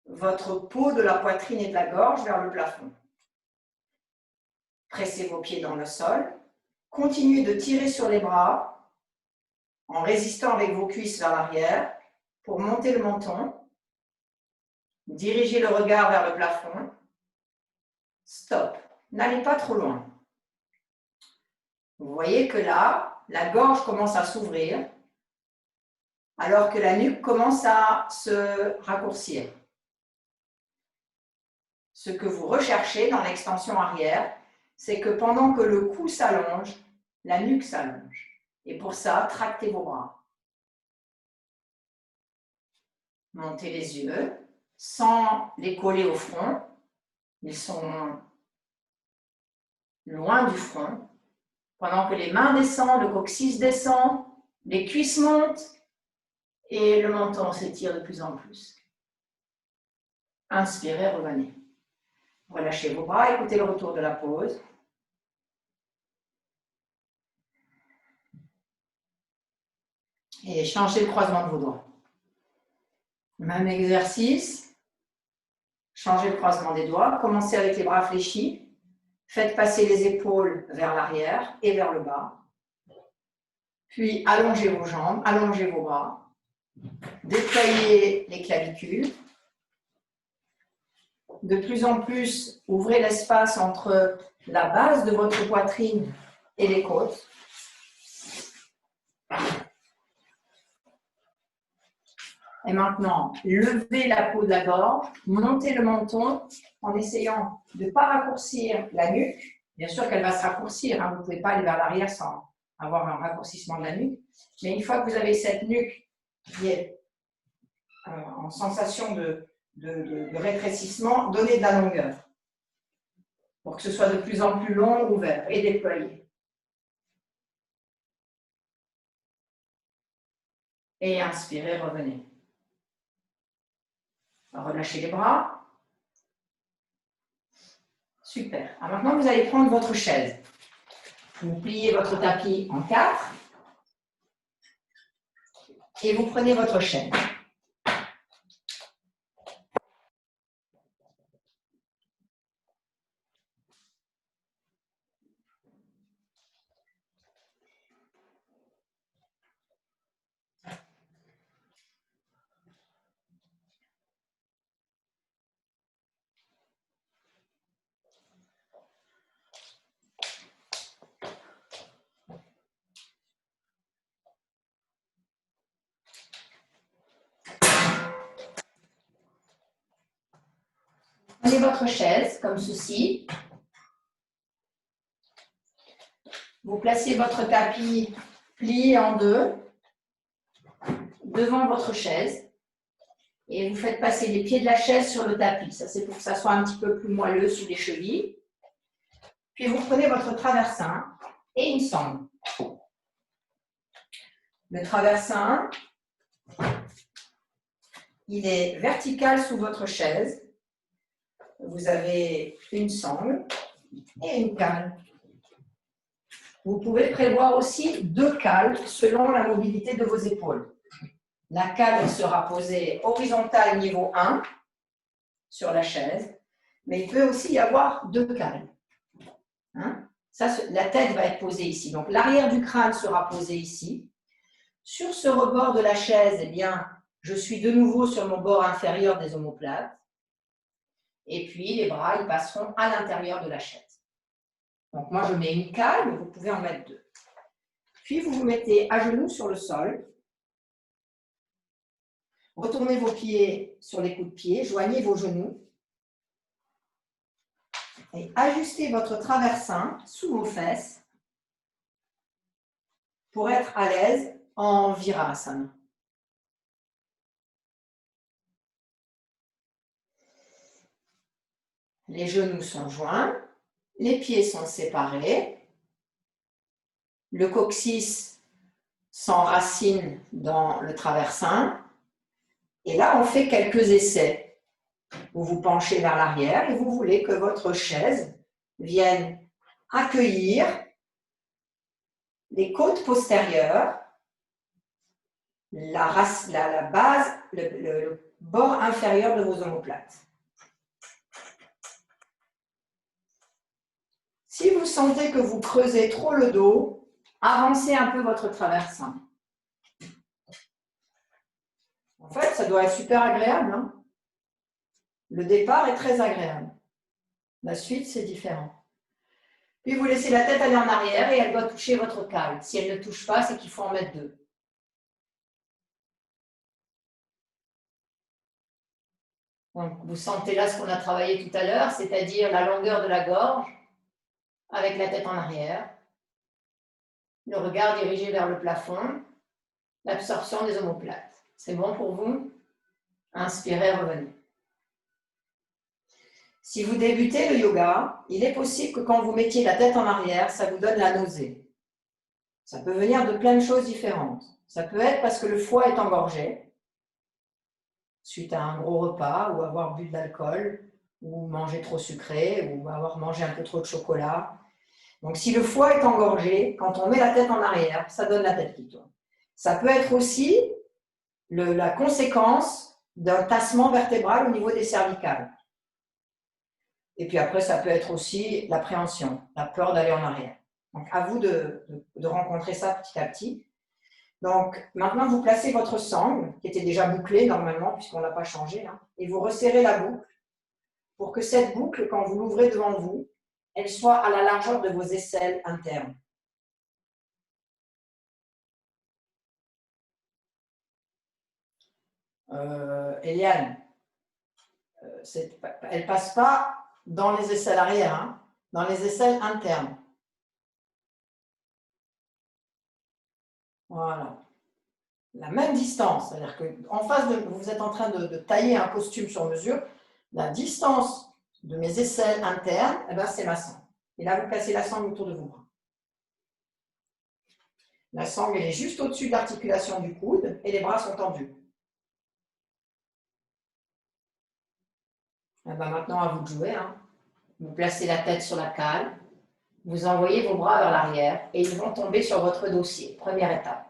votre peau de la poitrine et de la gorge vers le plafond. Pressez vos pieds dans le sol. Continuez de tirer sur les bras en résistant avec vos cuisses vers l'arrière pour monter le menton. Dirigez le regard vers le plafond. Stop. N'allez pas trop loin. Vous voyez que là, la gorge commence à s'ouvrir alors que la nuque commence à se raccourcir. Ce que vous recherchez dans l'extension arrière, c'est que pendant que le cou s'allonge, la nuque s'allonge. Et pour ça, tractez vos bras. Montez les yeux sans les coller au front. Ils sont loin du front. Pendant que les mains descendent, le coccyx descend, les cuisses montent et le menton s'étire de plus en plus. Inspirez, revenez. Relâchez vos bras, écoutez le retour de la pause. Et changez le croisement de vos doigts. Même exercice. Changez le croisement des doigts. Commencez avec les bras fléchis. Faites passer les épaules vers l'arrière et vers le bas. Puis allongez vos jambes, allongez vos bras. Déployez les clavicules. De plus en plus, ouvrez l'espace entre la base de votre poitrine et les côtes. Et maintenant, levez la peau de la gorge, montez le menton en essayant de ne pas raccourcir la nuque. Bien sûr qu'elle va se raccourcir, hein, vous ne pouvez pas aller vers l'arrière sans avoir un raccourcissement de la nuque. Mais une fois que vous avez cette nuque qui est en sensation de rétrécissement, donnez de la longueur pour que ce soit de plus en plus long, ouvert et déployé. Et inspirez, revenez. Relâchez les bras. Super. Alors maintenant, vous allez prendre votre chaise. Vous pliez votre tapis en 4 et vous prenez votre chaise. Prenez votre chaise comme ceci. Vous placez votre tapis plié en 2 devant votre chaise et vous faites passer les pieds de la chaise sur le tapis. Ça, c'est pour que ça soit un petit peu plus moelleux sous les chevilles. Puis vous prenez votre traversin et une sangle. Le traversin, il est vertical sous votre chaise. Vous avez une sangle et une cale. Vous pouvez prévoir aussi 2 cales selon la mobilité de vos épaules. La cale sera posée horizontale niveau 1 sur la chaise, mais il peut aussi y avoir 2 cales. Hein? Ça, la tête va être posée ici. Donc, l'arrière du crâne sera posé ici. Sur ce rebord de la chaise, eh bien, je suis de nouveau sur mon bord inférieur des omoplates. Et puis, les bras, ils passeront à l'intérieur de la chaise. Donc, moi, je mets une cale, mais vous pouvez en mettre 2. Puis, vous vous mettez à genoux sur le sol. Retournez vos pieds sur les coups de pied, joignez vos genoux. Et ajustez votre traversin sous vos fesses pour être à l'aise en virasana. Les genoux sont joints, les pieds sont séparés, le coccyx s'enracine dans le traversin. Et là, on fait quelques essais. Vous vous penchez vers l'arrière et vous voulez que votre chaise vienne accueillir les côtes postérieures, la base, le bord inférieur de vos omoplates. Si vous sentez que vous creusez trop le dos, avancez un peu votre traversin. En fait, ça doit être super agréable. Hein? Le départ est très agréable. La suite, c'est différent. Puis vous laissez la tête aller en arrière et elle doit toucher votre cale. Si elle ne touche pas, c'est qu'il faut en mettre 2. Donc, vous sentez là ce qu'on a travaillé tout à l'heure, c'est-à-dire la longueur de la gorge avec la tête en arrière, le regard dirigé vers le plafond, l'absorption des omoplates. C'est bon pour vous? Inspirez, revenez. Si vous débutez le yoga, il est possible que quand vous mettiez la tête en arrière, ça vous donne la nausée. Ça peut venir de plein de choses différentes. Ça peut être parce que le foie est engorgé, suite à un gros repas, ou avoir bu de l'alcool, ou manger trop sucré, ou avoir mangé un peu trop de chocolat. Donc si le foie est engorgé, quand on met la tête en arrière, ça donne la tête qui tourne. Ça peut être aussi la conséquence d'un tassement vertébral au niveau des cervicales. Et puis après, ça peut être aussi l'appréhension, la peur d'aller en arrière. Donc, à vous de rencontrer ça petit à petit. Donc, maintenant, vous placez votre sangle, qui était déjà bouclée normalement, puisqu'on ne l'a pas changé, hein, et vous resserrez la boucle pour que cette boucle, quand vous l'ouvrez devant vous, elle soit à la largeur de vos aisselles internes. Eliane, elle ne passe pas dans les aisselles arrière, hein, dans les aisselles internes. Voilà. La même distance, c'est-à-dire qu'en face de vous êtes en train de tailler un costume sur mesure, la distance de mes aisselles internes, eh ben, c'est ma sangle. Et là, vous placez la sangle autour de vos bras. La sangle elle est juste au-dessus de l'articulation du coude et les bras sont tendus. Eh ben, maintenant, à vous de jouer. Hein. Vous placez la tête sur la cale, vous envoyez vos bras vers l'arrière et ils vont tomber sur votre dossier. Première étape.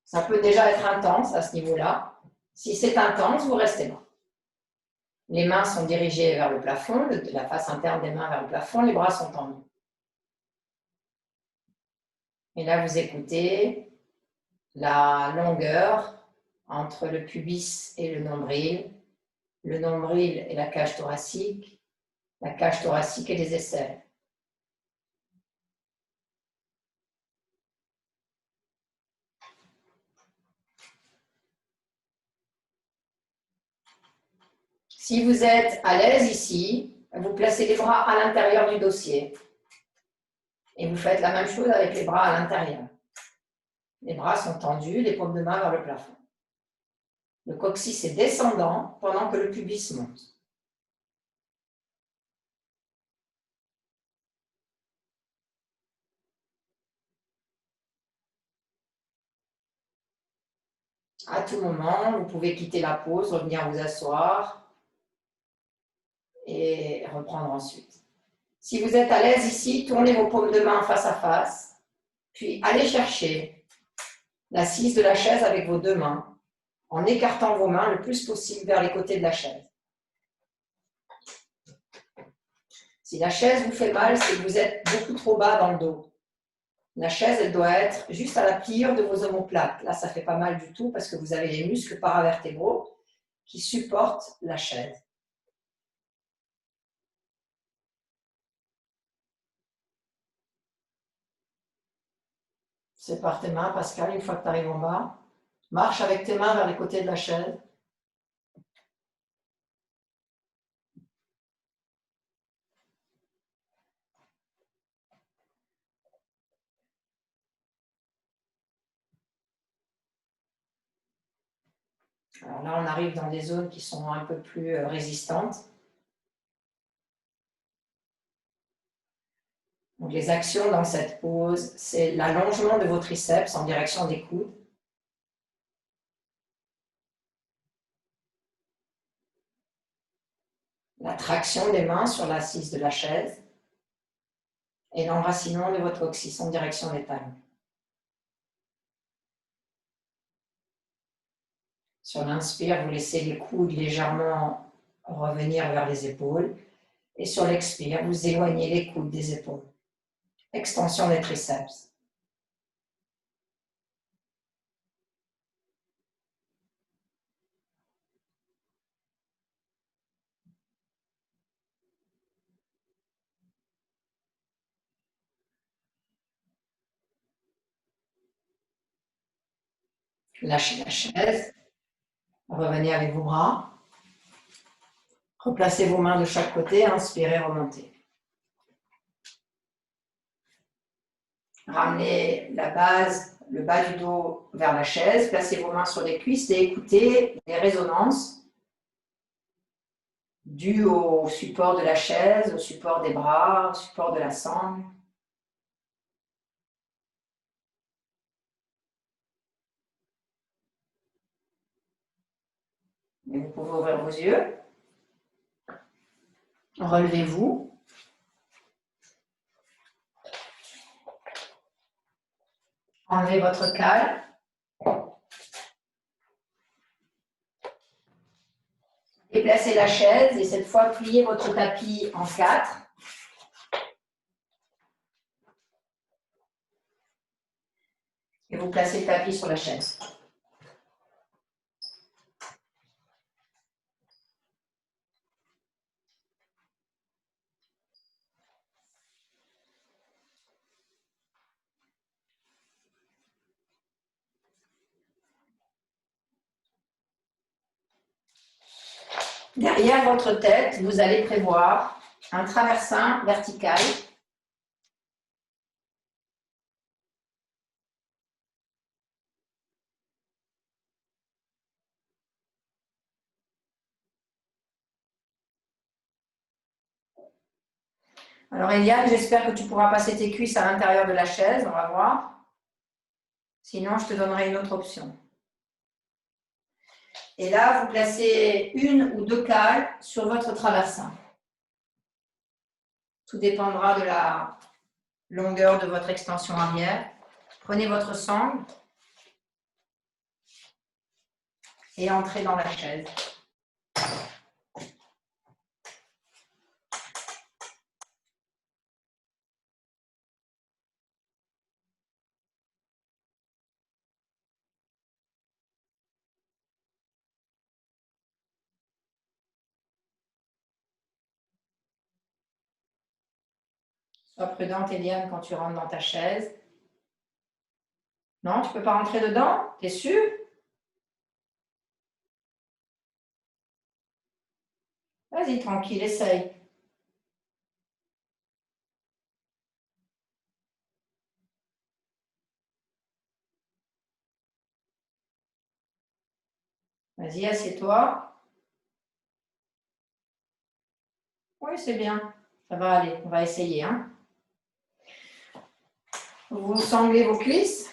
Ça peut déjà être intense à ce niveau-là. Si c'est intense, vous restez là. Les mains sont dirigées vers le plafond, la face interne des mains vers le plafond, les bras sont tendus. Et là, vous écoutez la longueur entre le pubis et le nombril et la cage thoracique et les aisselles. Si vous êtes à l'aise ici, vous placez les bras à l'intérieur du dossier. Et vous faites la même chose avec les bras à l'intérieur. Les bras sont tendus, les paumes de main vers le plafond. Le coccyx est descendant pendant que le pubis monte. À tout moment, vous pouvez quitter la pause, revenir vous asseoir et reprendre ensuite. Si vous êtes à l'aise ici, tournez vos paumes de main face à face, puis allez chercher l'assise de la chaise avec vos deux mains, en écartant vos mains le plus possible vers les côtés de la chaise. Si la chaise vous fait mal, c'est que vous êtes beaucoup trop bas dans le dos. La chaise, elle doit être juste à la pliure de vos omoplates. Là, ça ne fait pas mal du tout parce que vous avez les muscles paravertébraux qui supportent la chaise. Sépare tes mains, Pascal, une fois que tu arrives en bas. Marche avec tes mains vers les côtés de la chaise. Alors là, on arrive dans des zones qui sont un peu plus résistantes. Donc, les actions dans cette pose, c'est l'allongement de vos triceps en direction des coudes. La traction des mains sur l'assise de la chaise et l'enracinement de votre coccyx en direction des talons. Sur l'inspire, vous laissez les coudes légèrement revenir vers les épaules. Et sur l'expire, vous éloignez les coudes des épaules. Extension des triceps. Lâchez la chaise. Revenez avec vos bras. Replacez vos mains de chaque côté. Inspirez, remontez. Ramenez la base, le bas du dos vers la chaise. Placez vos mains sur les cuisses et écoutez les résonances dues au support de la chaise, au support des bras, au support de la sangle. Et vous pouvez ouvrir vos yeux. Relevez-vous. Enlevez votre cale. Déplacez la chaise et cette fois, pliez votre tapis en 4. Et vous placez le tapis sur la chaise. Derrière votre tête, vous allez prévoir un traversin vertical. Alors Eliane, j'espère que tu pourras passer tes cuisses à l'intérieur de la chaise, on va voir. Sinon, je te donnerai une autre option. Et là, vous placez une ou deux cales sur votre traversin. Tout dépendra de la longueur de votre extension arrière. Prenez votre sangle et entrez dans la chaise. Sois prudente, Eliane, quand tu rentres dans ta chaise. Non, tu ne peux pas rentrer dedans? T'es sûre? Vas-y, tranquille, essaye. Vas-y, assieds-toi. Oui, c'est bien. Ça va aller. On va essayer. Hein. Vous sanglez vos cuisses.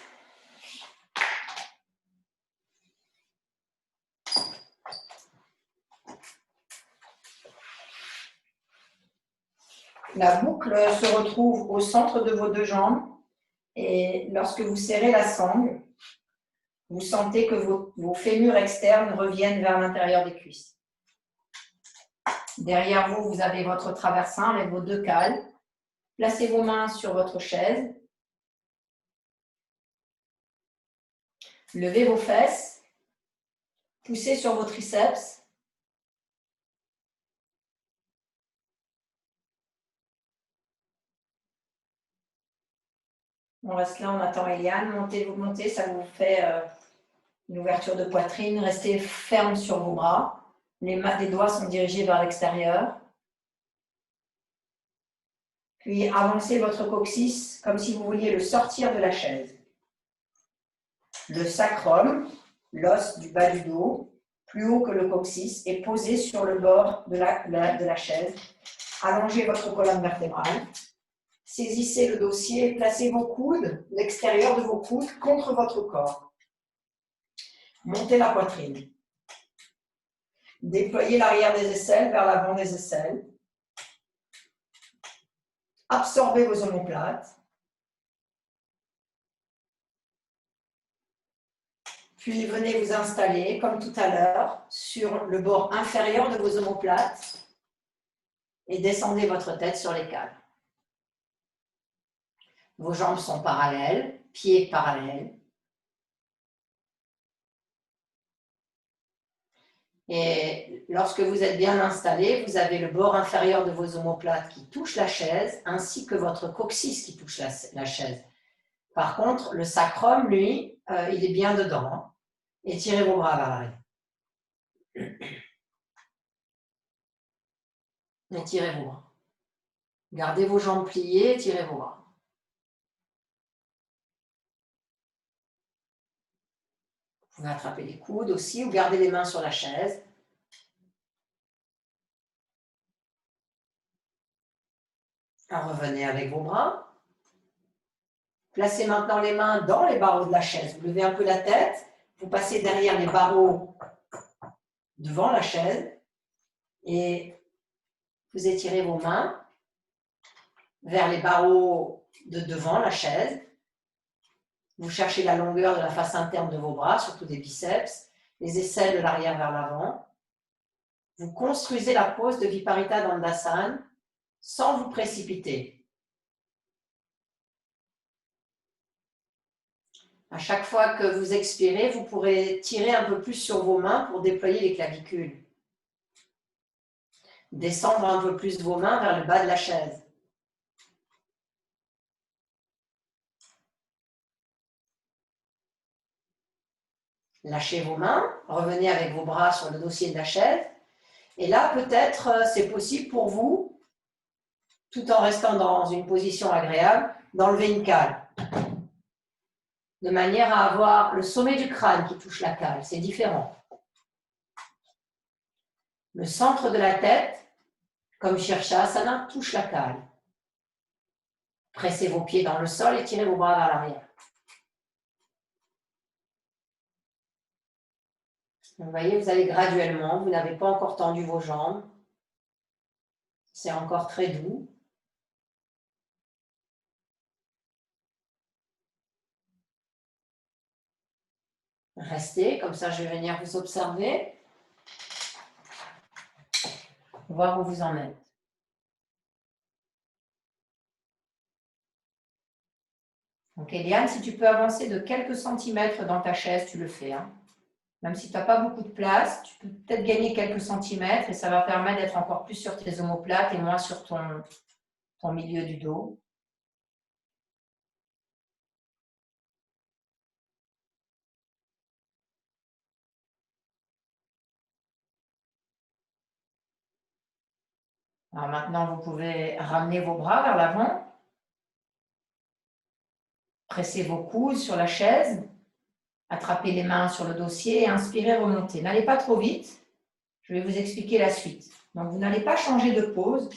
La boucle se retrouve au centre de vos deux jambes et lorsque vous serrez la sangle, vous sentez que vos fémurs externes reviennent vers l'intérieur des cuisses. Derrière vous, vous avez votre traversin avec vos deux cales. Placez vos mains sur votre chaise. Levez vos fesses. Poussez sur vos triceps. On reste là, on attend Eliane. Montez, vous montez, ça vous fait une ouverture de poitrine. Restez ferme sur vos bras. Les doigts sont dirigés vers l'extérieur. Puis avancez votre coccyx comme si vous vouliez le sortir de la chaise. Le sacrum, l'os du bas du dos, plus haut que le coccyx, est posé sur le bord de la chaise. Allongez votre colonne vertébrale. Saisissez le dossier et placez vos coudes, l'extérieur de vos coudes, contre votre corps. Montez la poitrine. Déployez l'arrière des aisselles vers l'avant des aisselles. Absorbez vos omoplates. Puis venez vous installer, comme tout à l'heure, sur le bord inférieur de vos omoplates et descendez votre tête sur les cales. Vos jambes sont parallèles, pieds parallèles. Et lorsque vous êtes bien installé, vous avez le bord inférieur de vos omoplates qui touche la chaise, ainsi que votre coccyx qui touche la chaise. Par contre, le sacrum, lui, il est bien dedans. Étirez vos bras vers l'arrière. Étirez vos bras. Gardez vos jambes pliées, étirez vos bras. Vous pouvez attraper les coudes aussi ou garder les mains sur la chaise. Revenez avec vos bras. Placez maintenant les mains dans les barreaux de la chaise. Vous levez un peu la tête. Vous passez derrière les barreaux devant la chaise et vous étirez vos mains vers les barreaux de devant la chaise. Vous cherchez la longueur de la face interne de vos bras, surtout des biceps, les aisselles de l'arrière vers l'avant. Vous construisez la pose de Viparita Dandasana sans vous précipiter. À chaque fois que vous expirez, vous pourrez tirer un peu plus sur vos mains pour déployer les clavicules. Descendre un peu plus vos mains vers le bas de la chaise. Lâchez vos mains, revenez avec vos bras sur le dossier de la chaise. Et là, peut-être, c'est possible pour vous, tout en restant dans une position agréable, d'enlever une cale. De manière à avoir le sommet du crâne qui touche la cale. C'est différent. Le centre de la tête, comme Shirshasana, touche la cale. Pressez vos pieds dans le sol et tirez vos bras vers l'arrière. Vous voyez, vous allez graduellement, vous n'avez pas encore tendu vos jambes. C'est encore très doux. Restez, comme ça je vais venir vous observer. Voir où vous en êtes. Donc Eliane, si tu peux avancer de quelques centimètres dans ta chaise, tu le fais. Hein. Même si tu n'as pas beaucoup de place, tu peux peut-être gagner quelques centimètres et ça va permettre d'être encore plus sur tes omoplates et moins sur ton milieu du dos. Alors maintenant, vous pouvez ramener vos bras vers l'avant. Pressez vos coudes sur la chaise. Attrapez les mains sur le dossier et inspirez, remontez. N'allez pas trop vite. Je vais vous expliquer la suite. Donc, vous n'allez pas changer de pose.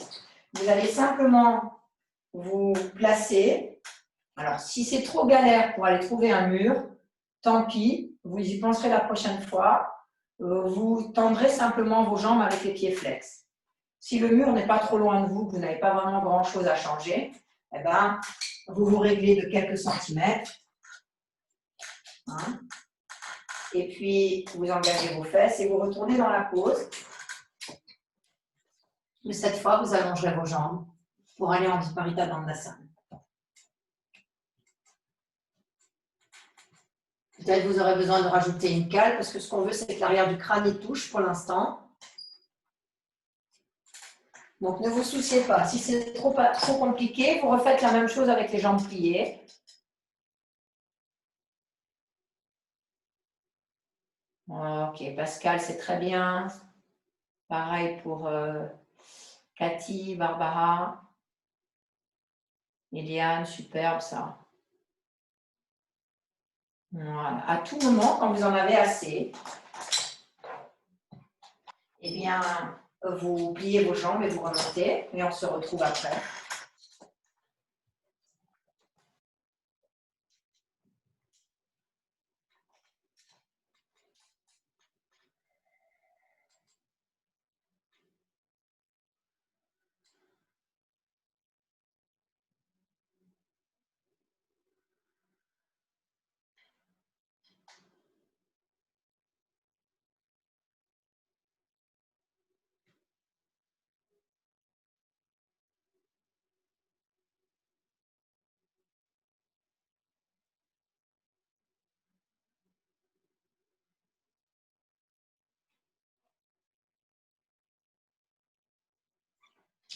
Vous allez simplement vous placer. Alors, si c'est trop galère pour aller trouver un mur, tant pis, vous y penserez la prochaine fois. Vous tendrez simplement vos jambes avec les pieds flex. Si le mur n'est pas trop loin de vous, que vous n'avez pas vraiment grand-chose à changer, eh ben, vous vous réglez de quelques centimètres. Hein. Et puis, vous engagez vos fesses et vous retournez dans la pose. Mais cette fois, vous allongerez vos jambes pour aller en Viparita Dandasana. Peut-être vous aurez besoin de rajouter une cale parce que ce qu'on veut, c'est que l'arrière du crâne y touche pour l'instant. Donc, ne vous souciez pas. Si c'est trop compliqué, vous refaites la même chose avec les jambes pliées. Ok, Pascal, c'est très bien. Pareil pour Cathy, Barbara, Eliane, superbe ça. Voilà. À tout moment, quand vous en avez assez, eh bien, vous pliez vos jambes et vous remontez. Et on se retrouve après.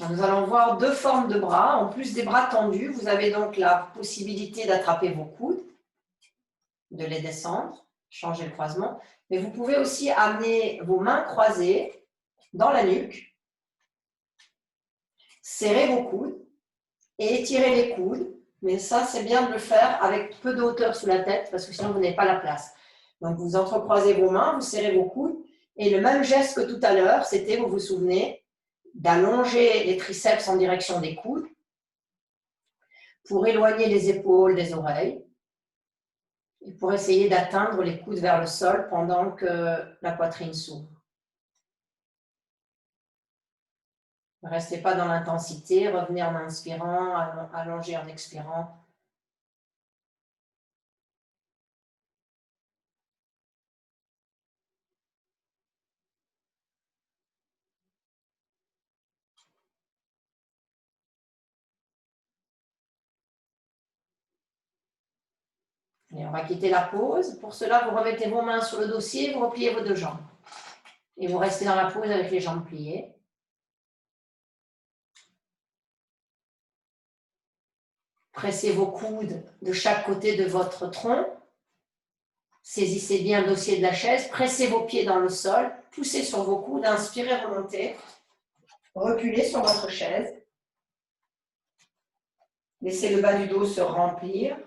Nous allons voir deux formes de bras. En plus des bras tendus, vous avez donc la possibilité d'attraper vos coudes, de les descendre, changer le croisement. Mais vous pouvez aussi amener vos mains croisées dans la nuque, serrer vos coudes et étirer les coudes. Mais ça, c'est bien de le faire avec peu de hauteur sous la tête parce que sinon, vous n'avez pas la place. Donc, vous entrecroisez vos mains, vous serrez vos coudes. Et le même geste que tout à l'heure, c'était, vous vous souvenez, d'allonger les triceps en direction des coudes pour éloigner les épaules des oreilles et pour essayer d'atteindre les coudes vers le sol pendant que la poitrine s'ouvre. Ne restez pas dans l'intensité, revenez en inspirant, allongez en expirant. Et on va quitter la pause. Pour cela, vous remettez vos mains sur le dossier, vous repliez vos deux jambes. Et vous restez dans la pause avec les jambes pliées. Pressez vos coudes de chaque côté de votre tronc. Saisissez bien le dossier de la chaise. Pressez vos pieds dans le sol. Poussez sur vos coudes. Inspirez, remontez. Reculez sur votre chaise. Laissez le bas du dos se remplir.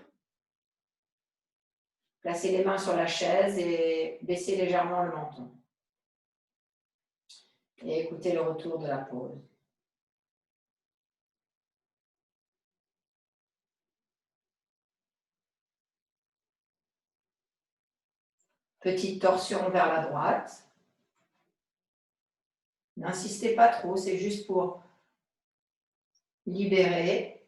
Placez les mains sur la chaise et baissez légèrement le menton. Et écoutez le retour de la pause. Petite torsion vers la droite. N'insistez pas trop, c'est juste pour libérer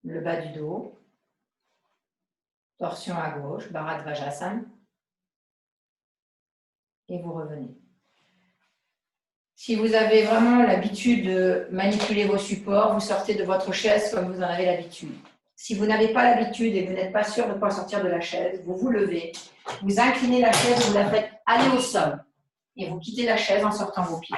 le bas du dos. Torsion à gauche, Bharadvajasana. Et vous revenez. Si vous avez vraiment l'habitude de manipuler vos supports, vous sortez de votre chaise comme vous en avez l'habitude. Si vous n'avez pas l'habitude et vous n'êtes pas sûr de pouvoir sortir de la chaise, vous vous levez, vous inclinez la chaise et vous la faites aller au sol. Et vous quittez la chaise en sortant vos pieds.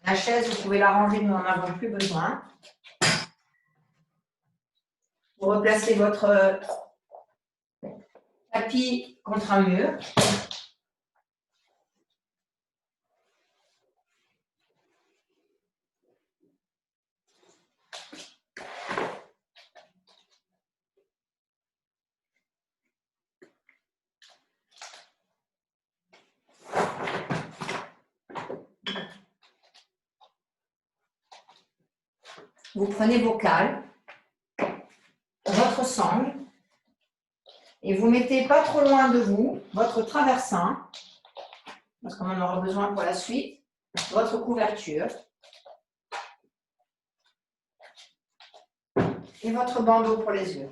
La chaise, vous pouvez la ranger, nous n'en avons plus besoin. Vous replacez votre tapis contre un mur. vous prenez vos cales, votre sangle, et vous mettez pas trop loin de vous votre traversin, parce qu'on en aura besoin pour la suite, votre couverture et votre bandeau pour les yeux.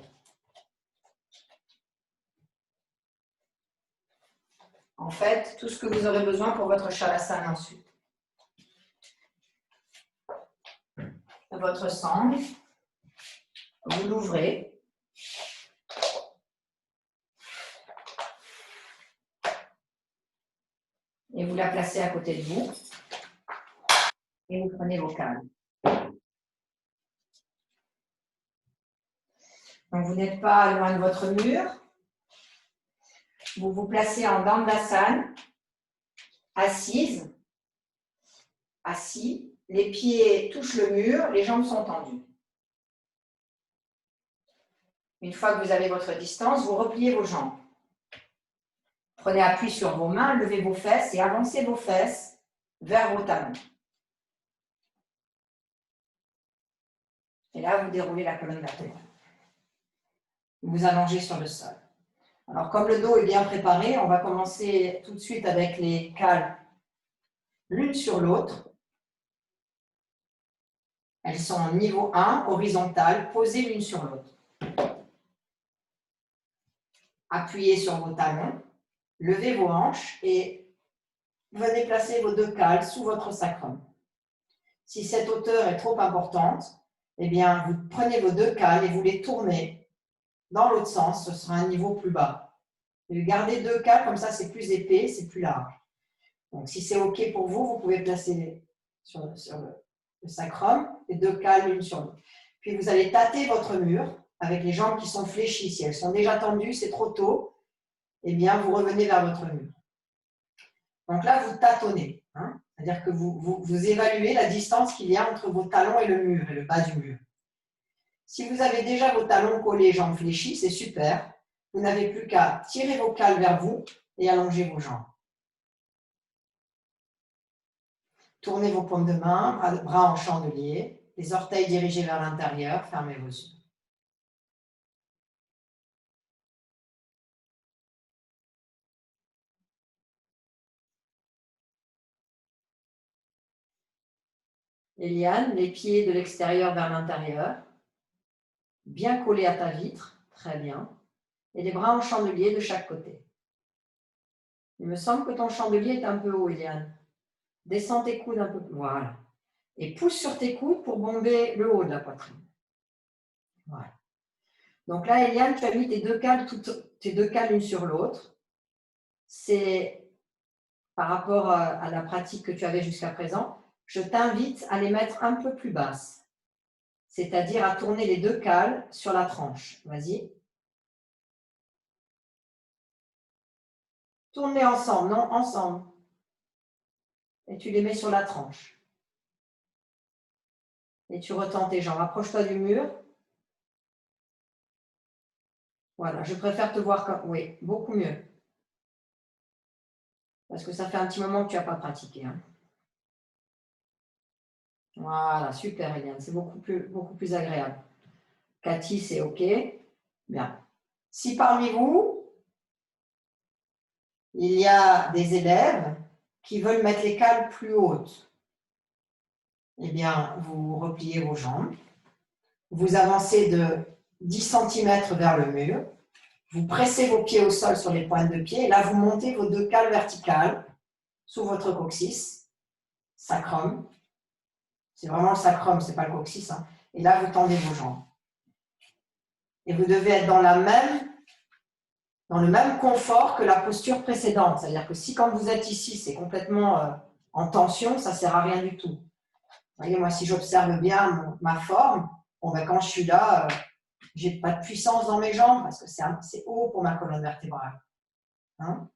En fait, tout ce que vous aurez besoin pour votre shavasana ensuite. Votre sangle, vous l'ouvrez. Et vous la placez à côté de vous. Et vous prenez vos cales. Donc, vous n'êtes pas loin de votre mur. Vous vous placez en Dandasana, assise, assis. Les pieds touchent le mur, les jambes sont tendues. Une fois que vous avez votre distance, vous repliez vos jambes. Prenez appui sur vos mains, levez vos fesses et avancez vos fesses vers vos talons. Et là, vous déroulez la colonne vertébrale. Vous allongez sur le sol. Alors, comme le dos est bien préparé, on va commencer tout de suite avec les cales l'une sur l'autre. Elles sont en niveau 1, horizontales, posées l'une sur l'autre. Appuyez sur vos talons, levez vos hanches et venez placer vos deux cales sous votre sacrum. Si cette hauteur est trop importante, eh bien, vous prenez vos deux cales et vous les tournez dans l'autre sens, ce sera un niveau plus bas. Et gardez deux cales, comme ça c'est plus épais, c'est plus large. Donc, si c'est OK pour vous, vous pouvez placer sur le sacrum les deux cales l'une sur l'autre. Puis, vous allez tâter votre mur avec les jambes qui sont fléchies. Si elles sont déjà tendues, c'est trop tôt, eh bien, vous revenez vers votre mur. Donc là, vous tâtonnez. Hein, c'est-à-dire que vous évaluez la distance qu'il y a entre vos talons et le mur, et le bas du mur. Si vous avez déjà vos talons collés, jambes fléchies, c'est super. Vous n'avez plus qu'à tirer vos cales vers vous et allonger vos jambes. Tournez vos paumes de main, bras en chandelier, les orteils dirigés vers l'intérieur, fermez vos yeux. Eliane, les pieds de l'extérieur vers l'intérieur, bien collés à ta vitre, très bien, et les bras en chandelier de chaque côté. Il me semble que ton chandelier est un peu haut, Eliane. Descends tes coudes un peu plus. Voilà. Et pousse sur tes coudes pour bomber le haut de la poitrine. Voilà. Donc là, Eliane, tu as mis tes deux cales l'une sur l'autre. C'est par rapport à la pratique que tu avais jusqu'à présent. Je t'invite à les mettre un peu plus basses. C'est-à-dire à tourner les deux cales sur la tranche. Vas-y. Tourne-les ensemble, non, ensemble. Et tu les mets sur la tranche. Et tu retends tes jambes. Approche-toi du mur. Voilà, je préfère te voir comme... Oui, beaucoup mieux. Parce que ça fait un petit moment que tu n'as pas pratiqué. Hein. Voilà, super, Eliane. C'est beaucoup plus agréable. Cathy, c'est OK. Bien. Si parmi vous, il y a des élèves qui veulent mettre les cales plus hautes, eh bien, vous repliez vos jambes. Vous avancez de 10 cm vers le mur. Vous pressez vos pieds au sol sur les pointes de pied. Et là, vous montez vos deux cales verticales sous votre coccyx, sacrum. C'est vraiment le sacrum, ce n'est pas le coccyx. Hein. Et là, vous tendez vos jambes. Et vous devez être dans le même confort que la posture précédente. C'est-à-dire que si quand vous êtes ici, c'est complètement en tension, ça ne sert à rien du tout. Vous voyez, moi, si j'observe bien ma forme, bon, ben, quand je suis là, je n'ai pas de puissance dans mes jambes parce que c'est haut pour ma colonne vertébrale. Hein?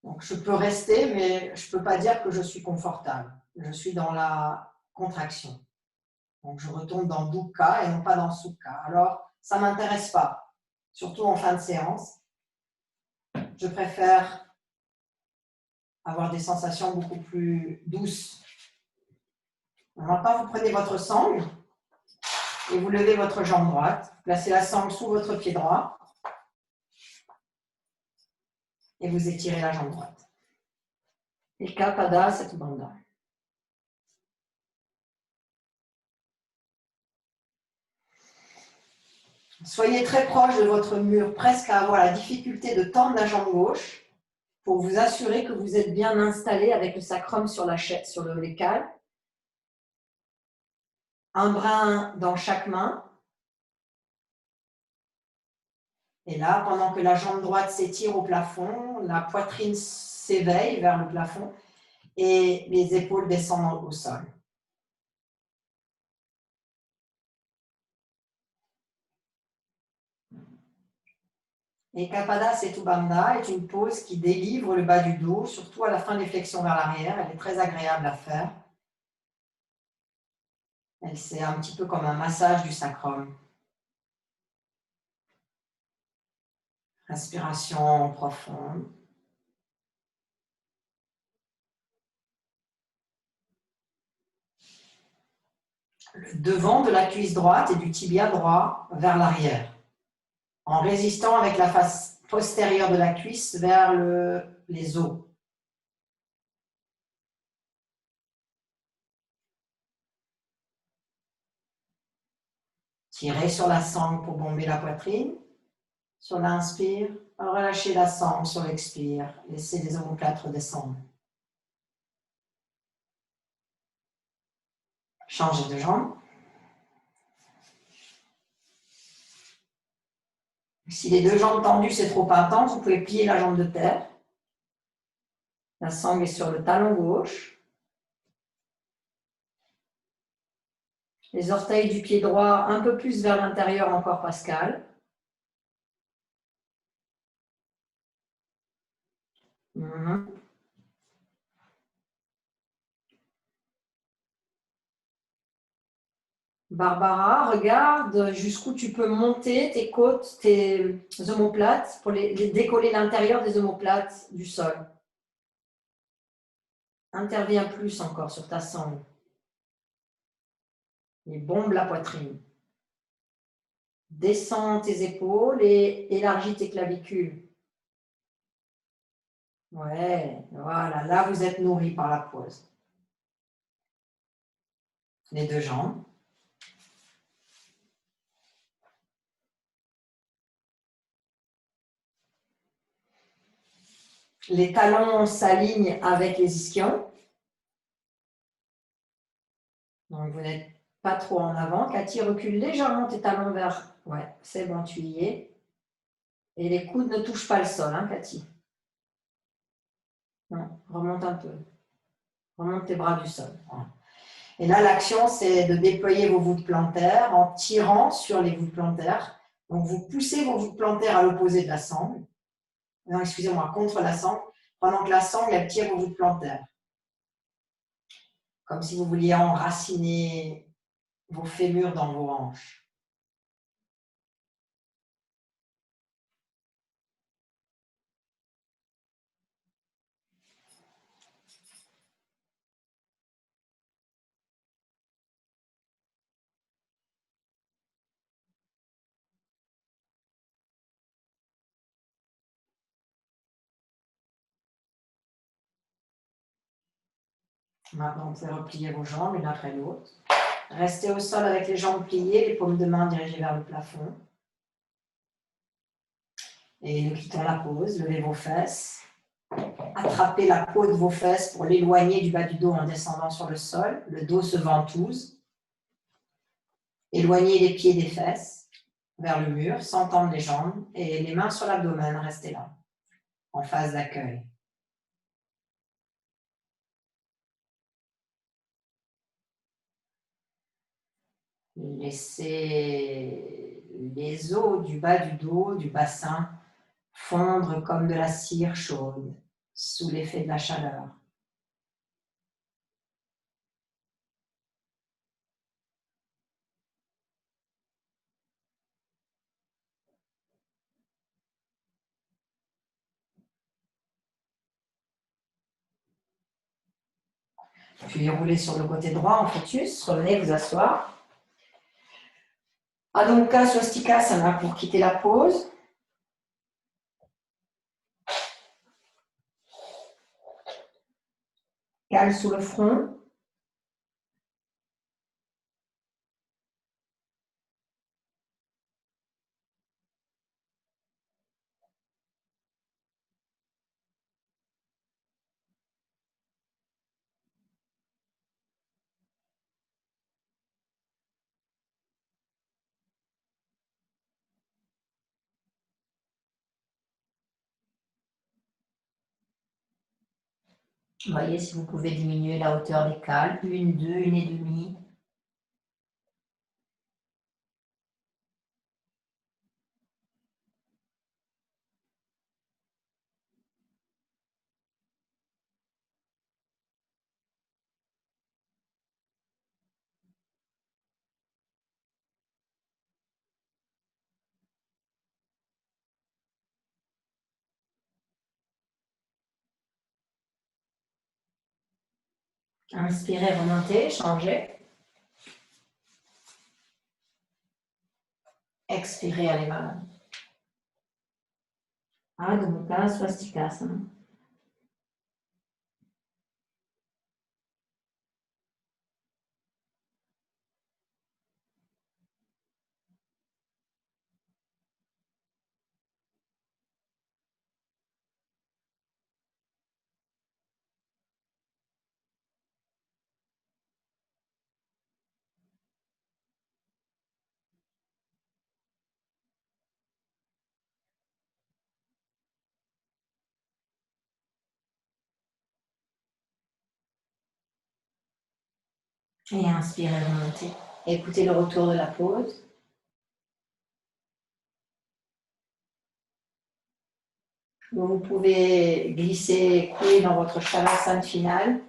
Donc, je peux rester, mais je ne peux pas dire que je suis confortable. Je suis dans la contraction. Donc, je retourne dans Dukkha et non pas dans Sukha. Alors, ça ne m'intéresse pas, surtout en fin de séance. Je préfère avoir des sensations beaucoup plus douces. Maintenant, vous prenez votre sangle et vous levez votre jambe droite. Placez la sangle sous votre pied droit et vous étirez la jambe droite. Et Kapada Setu Bandha. Soyez très proche de votre mur, presque à avoir la difficulté de tendre la jambe gauche pour vous assurer que vous êtes bien installé avec le sacrum sur la chaise, sur l'écale. Un brin dans chaque main. Et là, pendant que la jambe droite s'étire au plafond, la poitrine s'éveille vers le plafond et les épaules descendent au sol. Et Kapada Setu Bandha est une pose qui délivre le bas du dos, surtout à la fin des flexions vers l'arrière. Elle est très agréable à faire. C'est un petit peu comme un massage du sacrum. Respiration profonde. Le devant de la cuisse droite et du tibia droit vers l'arrière, en résistant avec la face postérieure de la cuisse vers les os. Tirez sur la sangle pour bomber la poitrine. Sur l'inspire, relâchez la sangle sur l'expire. Laissez les omoplates redescendre. Changez de jambe. Si les deux jambes tendues, c'est trop intense, vous pouvez plier la jambe de terre. La sangle est sur le talon gauche. Les orteils du pied droit un peu plus vers l'intérieur encore, Pascal. Barbara, regarde jusqu'où tu peux monter tes côtes, tes omoplates, pour les décoller l'intérieur des omoplates du sol. Interviens plus encore sur ta sangle. Et bombe la poitrine. Descends tes épaules et élargis tes clavicules. Ouais, voilà, là vous êtes nourri par la pose. Les deux jambes. Les talons s'alignent avec les ischions. Donc vous n'êtes pas trop en avant. Cathy, recule légèrement tes talons vers... Ouais, c'est bon, tu y es. Et les coudes ne touchent pas le sol, hein, Cathy. Non, remonte un peu. Remonte tes bras du sol. Voilà. Et là, l'action, c'est de déployer vos voûtes plantaires en tirant sur les voûtes plantaires. Donc, vous poussez vos voûtes plantaires à l'opposé de la sangle. Non, excusez-moi, contre la sangle, pendant que la sangle, elle tire vos voûtes plantaires. Comme si vous vouliez enraciner vos fémurs dans vos hanches. Maintenant, vous pouvez replier vos jambes l'une après l'autre. Restez au sol avec les jambes pliées, les paumes de main dirigées vers le plafond. Et nous quittons la pause. Levez vos fesses. Attrapez la peau de vos fesses pour l'éloigner du bas du dos en descendant sur le sol. Le dos se ventouse. Éloignez les pieds des fesses vers le mur sans tendre les jambes et les mains sur l'abdomen. Restez là, en phase d'accueil. Laissez les os du bas du dos, du bassin, fondre comme de la cire chaude sous l'effet de la chaleur. Puis roulez sur le côté droit en fœtus. Revenez vous asseoir. Adho Mukha Swastikasana pour quitter la pose. Cale sous le front. Voyez si vous pouvez diminuer la hauteur des cales. 1, 2, 1,5. Inspirez, remontez, changez. Expirez, allez mal. Adho Mukha Swastikasana. Et inspirez, remontez. Écoutez le retour de la pause. Vous pouvez glisser, couler dans votre Shavasana final.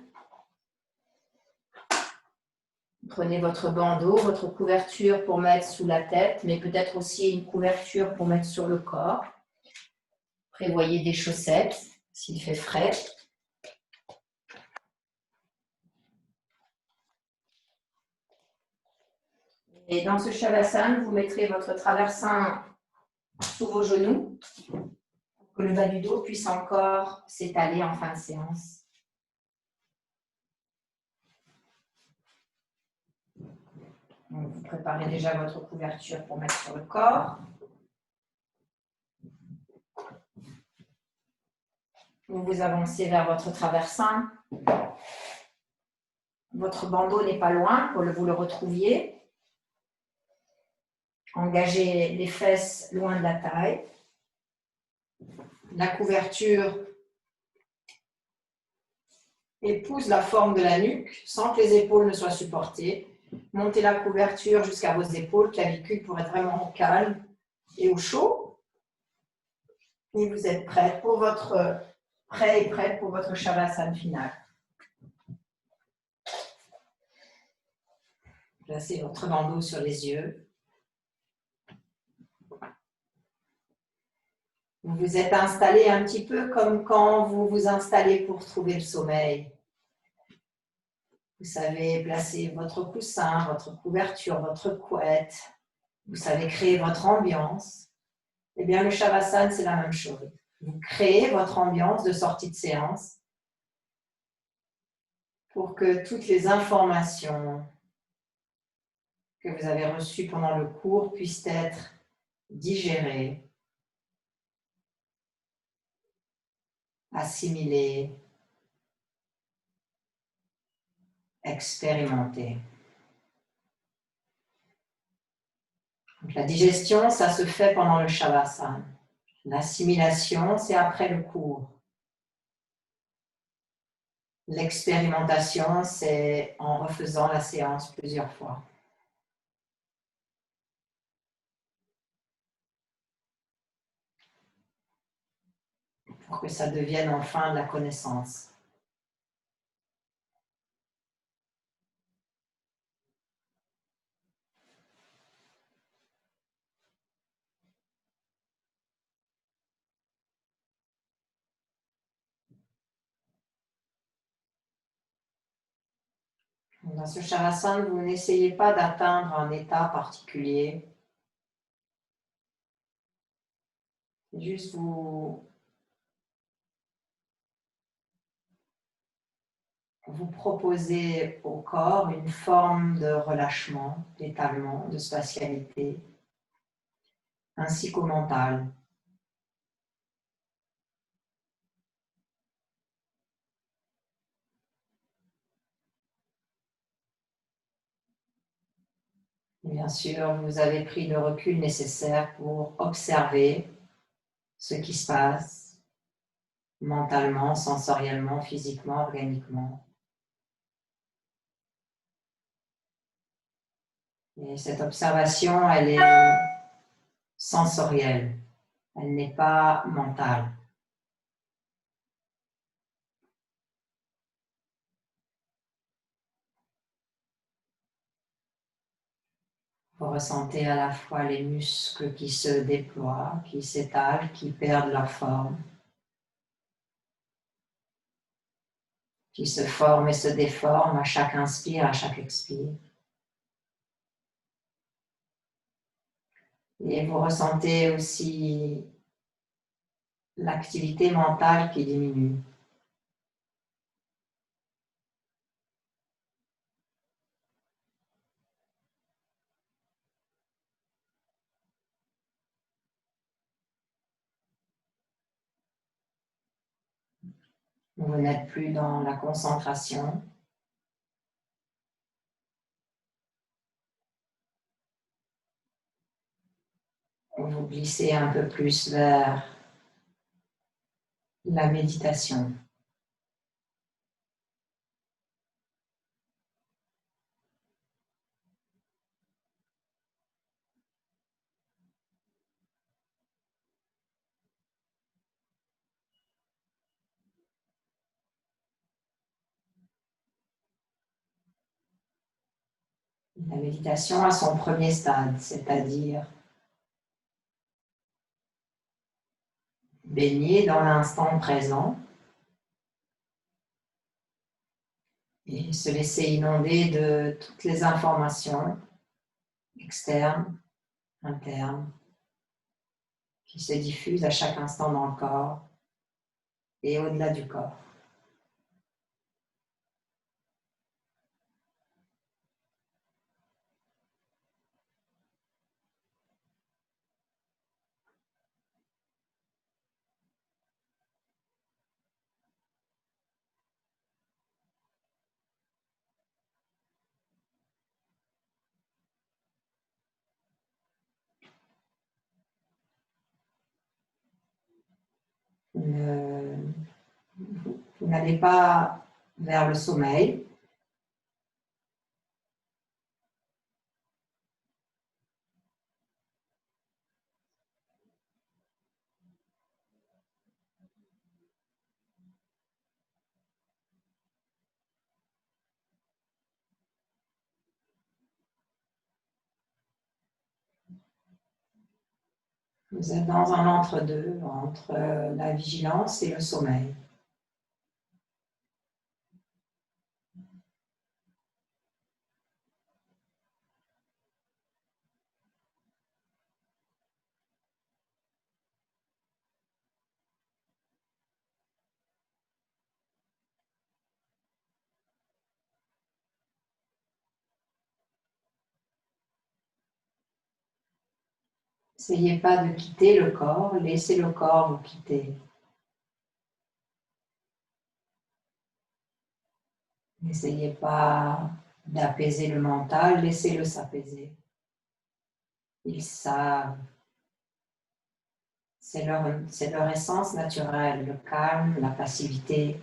Prenez votre bandeau, votre couverture pour mettre sous la tête, mais peut-être aussi une couverture pour mettre sur le corps. Prévoyez des chaussettes s'il fait frais. Et dans ce Shavasana, vous mettrez votre traversin sous vos genoux pour que le bas du dos puisse encore s'étaler en fin de séance. Donc, vous préparez déjà votre couverture pour mettre sur le corps. Vous vous avancez vers votre traversin. Votre bandeau n'est pas loin pour que vous le retrouviez. Engagez les fesses loin de la taille. La couverture épouse la forme de la nuque sans que les épaules ne soient supportées. Montez la couverture jusqu'à vos épaules, clavicule pour être vraiment au calme et au chaud. Et vous êtes prêt pour votre Shavasana final. Placez votre bandeau sur les yeux. Vous vous êtes installé un petit peu comme quand vous vous installez pour trouver le sommeil. Vous savez placer votre coussin, votre couverture, votre couette. Vous savez créer votre ambiance. Eh bien, le Shavasana, c'est la même chose. Vous créez votre ambiance de sortie de séance pour que toutes les informations que vous avez reçues pendant le cours puissent être digérées, assimilées, expérimentées. Donc, la digestion, ça se fait pendant le Shavasana. L'assimilation, c'est après le cours. L'expérimentation, c'est en refaisant la séance plusieurs fois. Pour que ça devienne enfin de la connaissance. Dans ce Shavasana, vous n'essayez pas d'atteindre un état particulier. Juste vous proposez au corps une forme de relâchement, d'étalement, de spatialité, ainsi qu'au mental. Bien sûr, vous avez pris le recul nécessaire pour observer ce qui se passe mentalement, sensoriellement, physiquement, organiquement. Et cette observation, elle est sensorielle, elle n'est pas mentale. Vous ressentez à la fois les muscles qui se déploient, qui s'étalent, qui perdent leur forme, qui se forment et se déforment à chaque inspire, à chaque expire. Et vous ressentez aussi l'activité mentale qui diminue. Vous n'êtes plus dans la concentration. Vous glissez un peu plus vers la méditation. La méditation a son premier stade, c'est-à-dire baigner dans l'instant présent et se laisser inonder de toutes les informations externes, internes, qui se diffusent à chaque instant dans le corps et au-delà du corps. Vous n'allez pas vers le sommeil. Vous êtes dans un entre-deux, entre la vigilance et le sommeil. N'essayez pas de quitter le corps, laissez le corps vous quitter. N'essayez pas d'apaiser le mental, laissez-le s'apaiser. Ils savent, c'est leur essence naturelle, le calme, la passivité.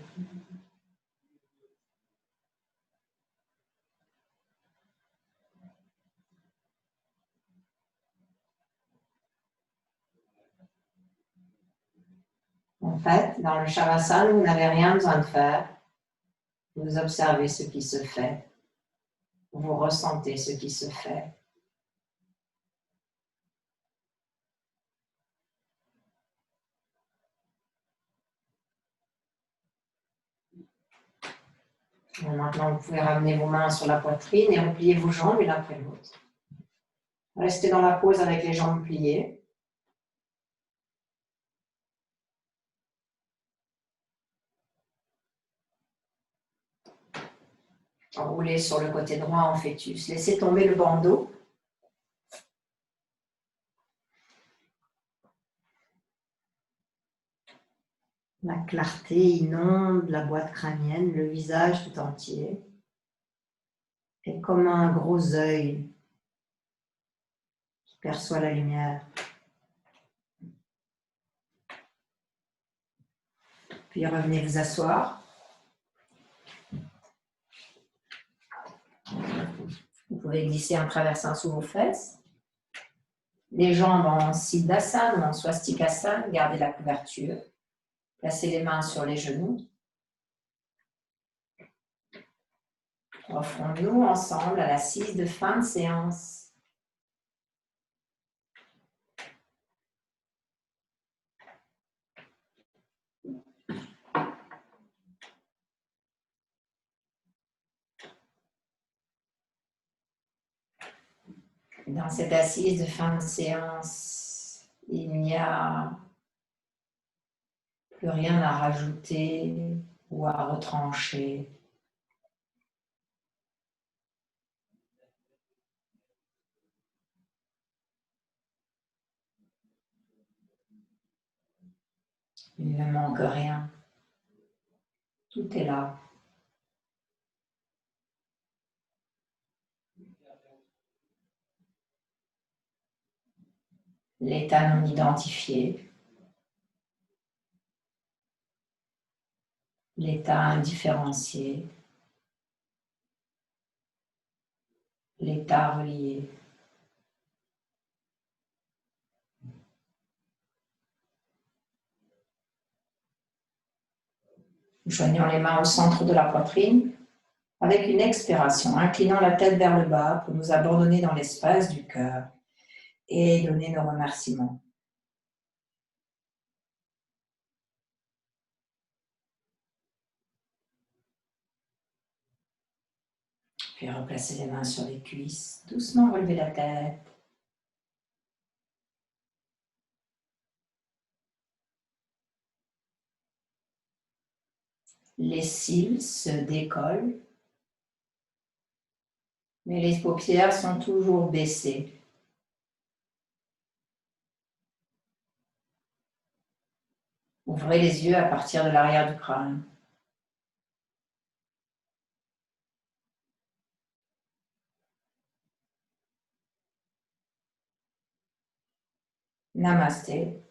En fait, dans le Shavasana, vous n'avez rien besoin de faire. Vous observez ce qui se fait. Vous ressentez ce qui se fait. Bon, maintenant, vous pouvez ramener vos mains sur la poitrine et replier vos jambes l'une après l'autre. Restez dans la pose avec les jambes pliées. Enroulez sur le côté droit en fœtus. Laissez tomber le bandeau. La clarté inonde la boîte crânienne, le visage tout entier. Et comme un gros œil qui perçoit la lumière. Puis revenez vous asseoir. Vous pouvez glisser un traversin sous vos fesses. Les jambes en siddhasana ou en swastikasana, gardez la couverture. Placez les mains sur les genoux. Offrons-nous ensemble à l'assise de fin de séance. Dans cette assise de fin de séance, il n'y a plus rien à rajouter ou à retrancher. Il ne manque rien. Tout est là. L'état non identifié, l'état indifférencié, l'état relié. Joignons les mains au centre de la poitrine avec une expiration, inclinant la tête vers le bas pour nous abandonner dans l'espace du cœur et donner nos remerciements. Puis replacer les mains sur les cuisses, doucement relever la tête. Les cils se décollent, mais les paupières sont toujours baissées. Ouvrez les yeux à partir de l'arrière du crâne. Namasté.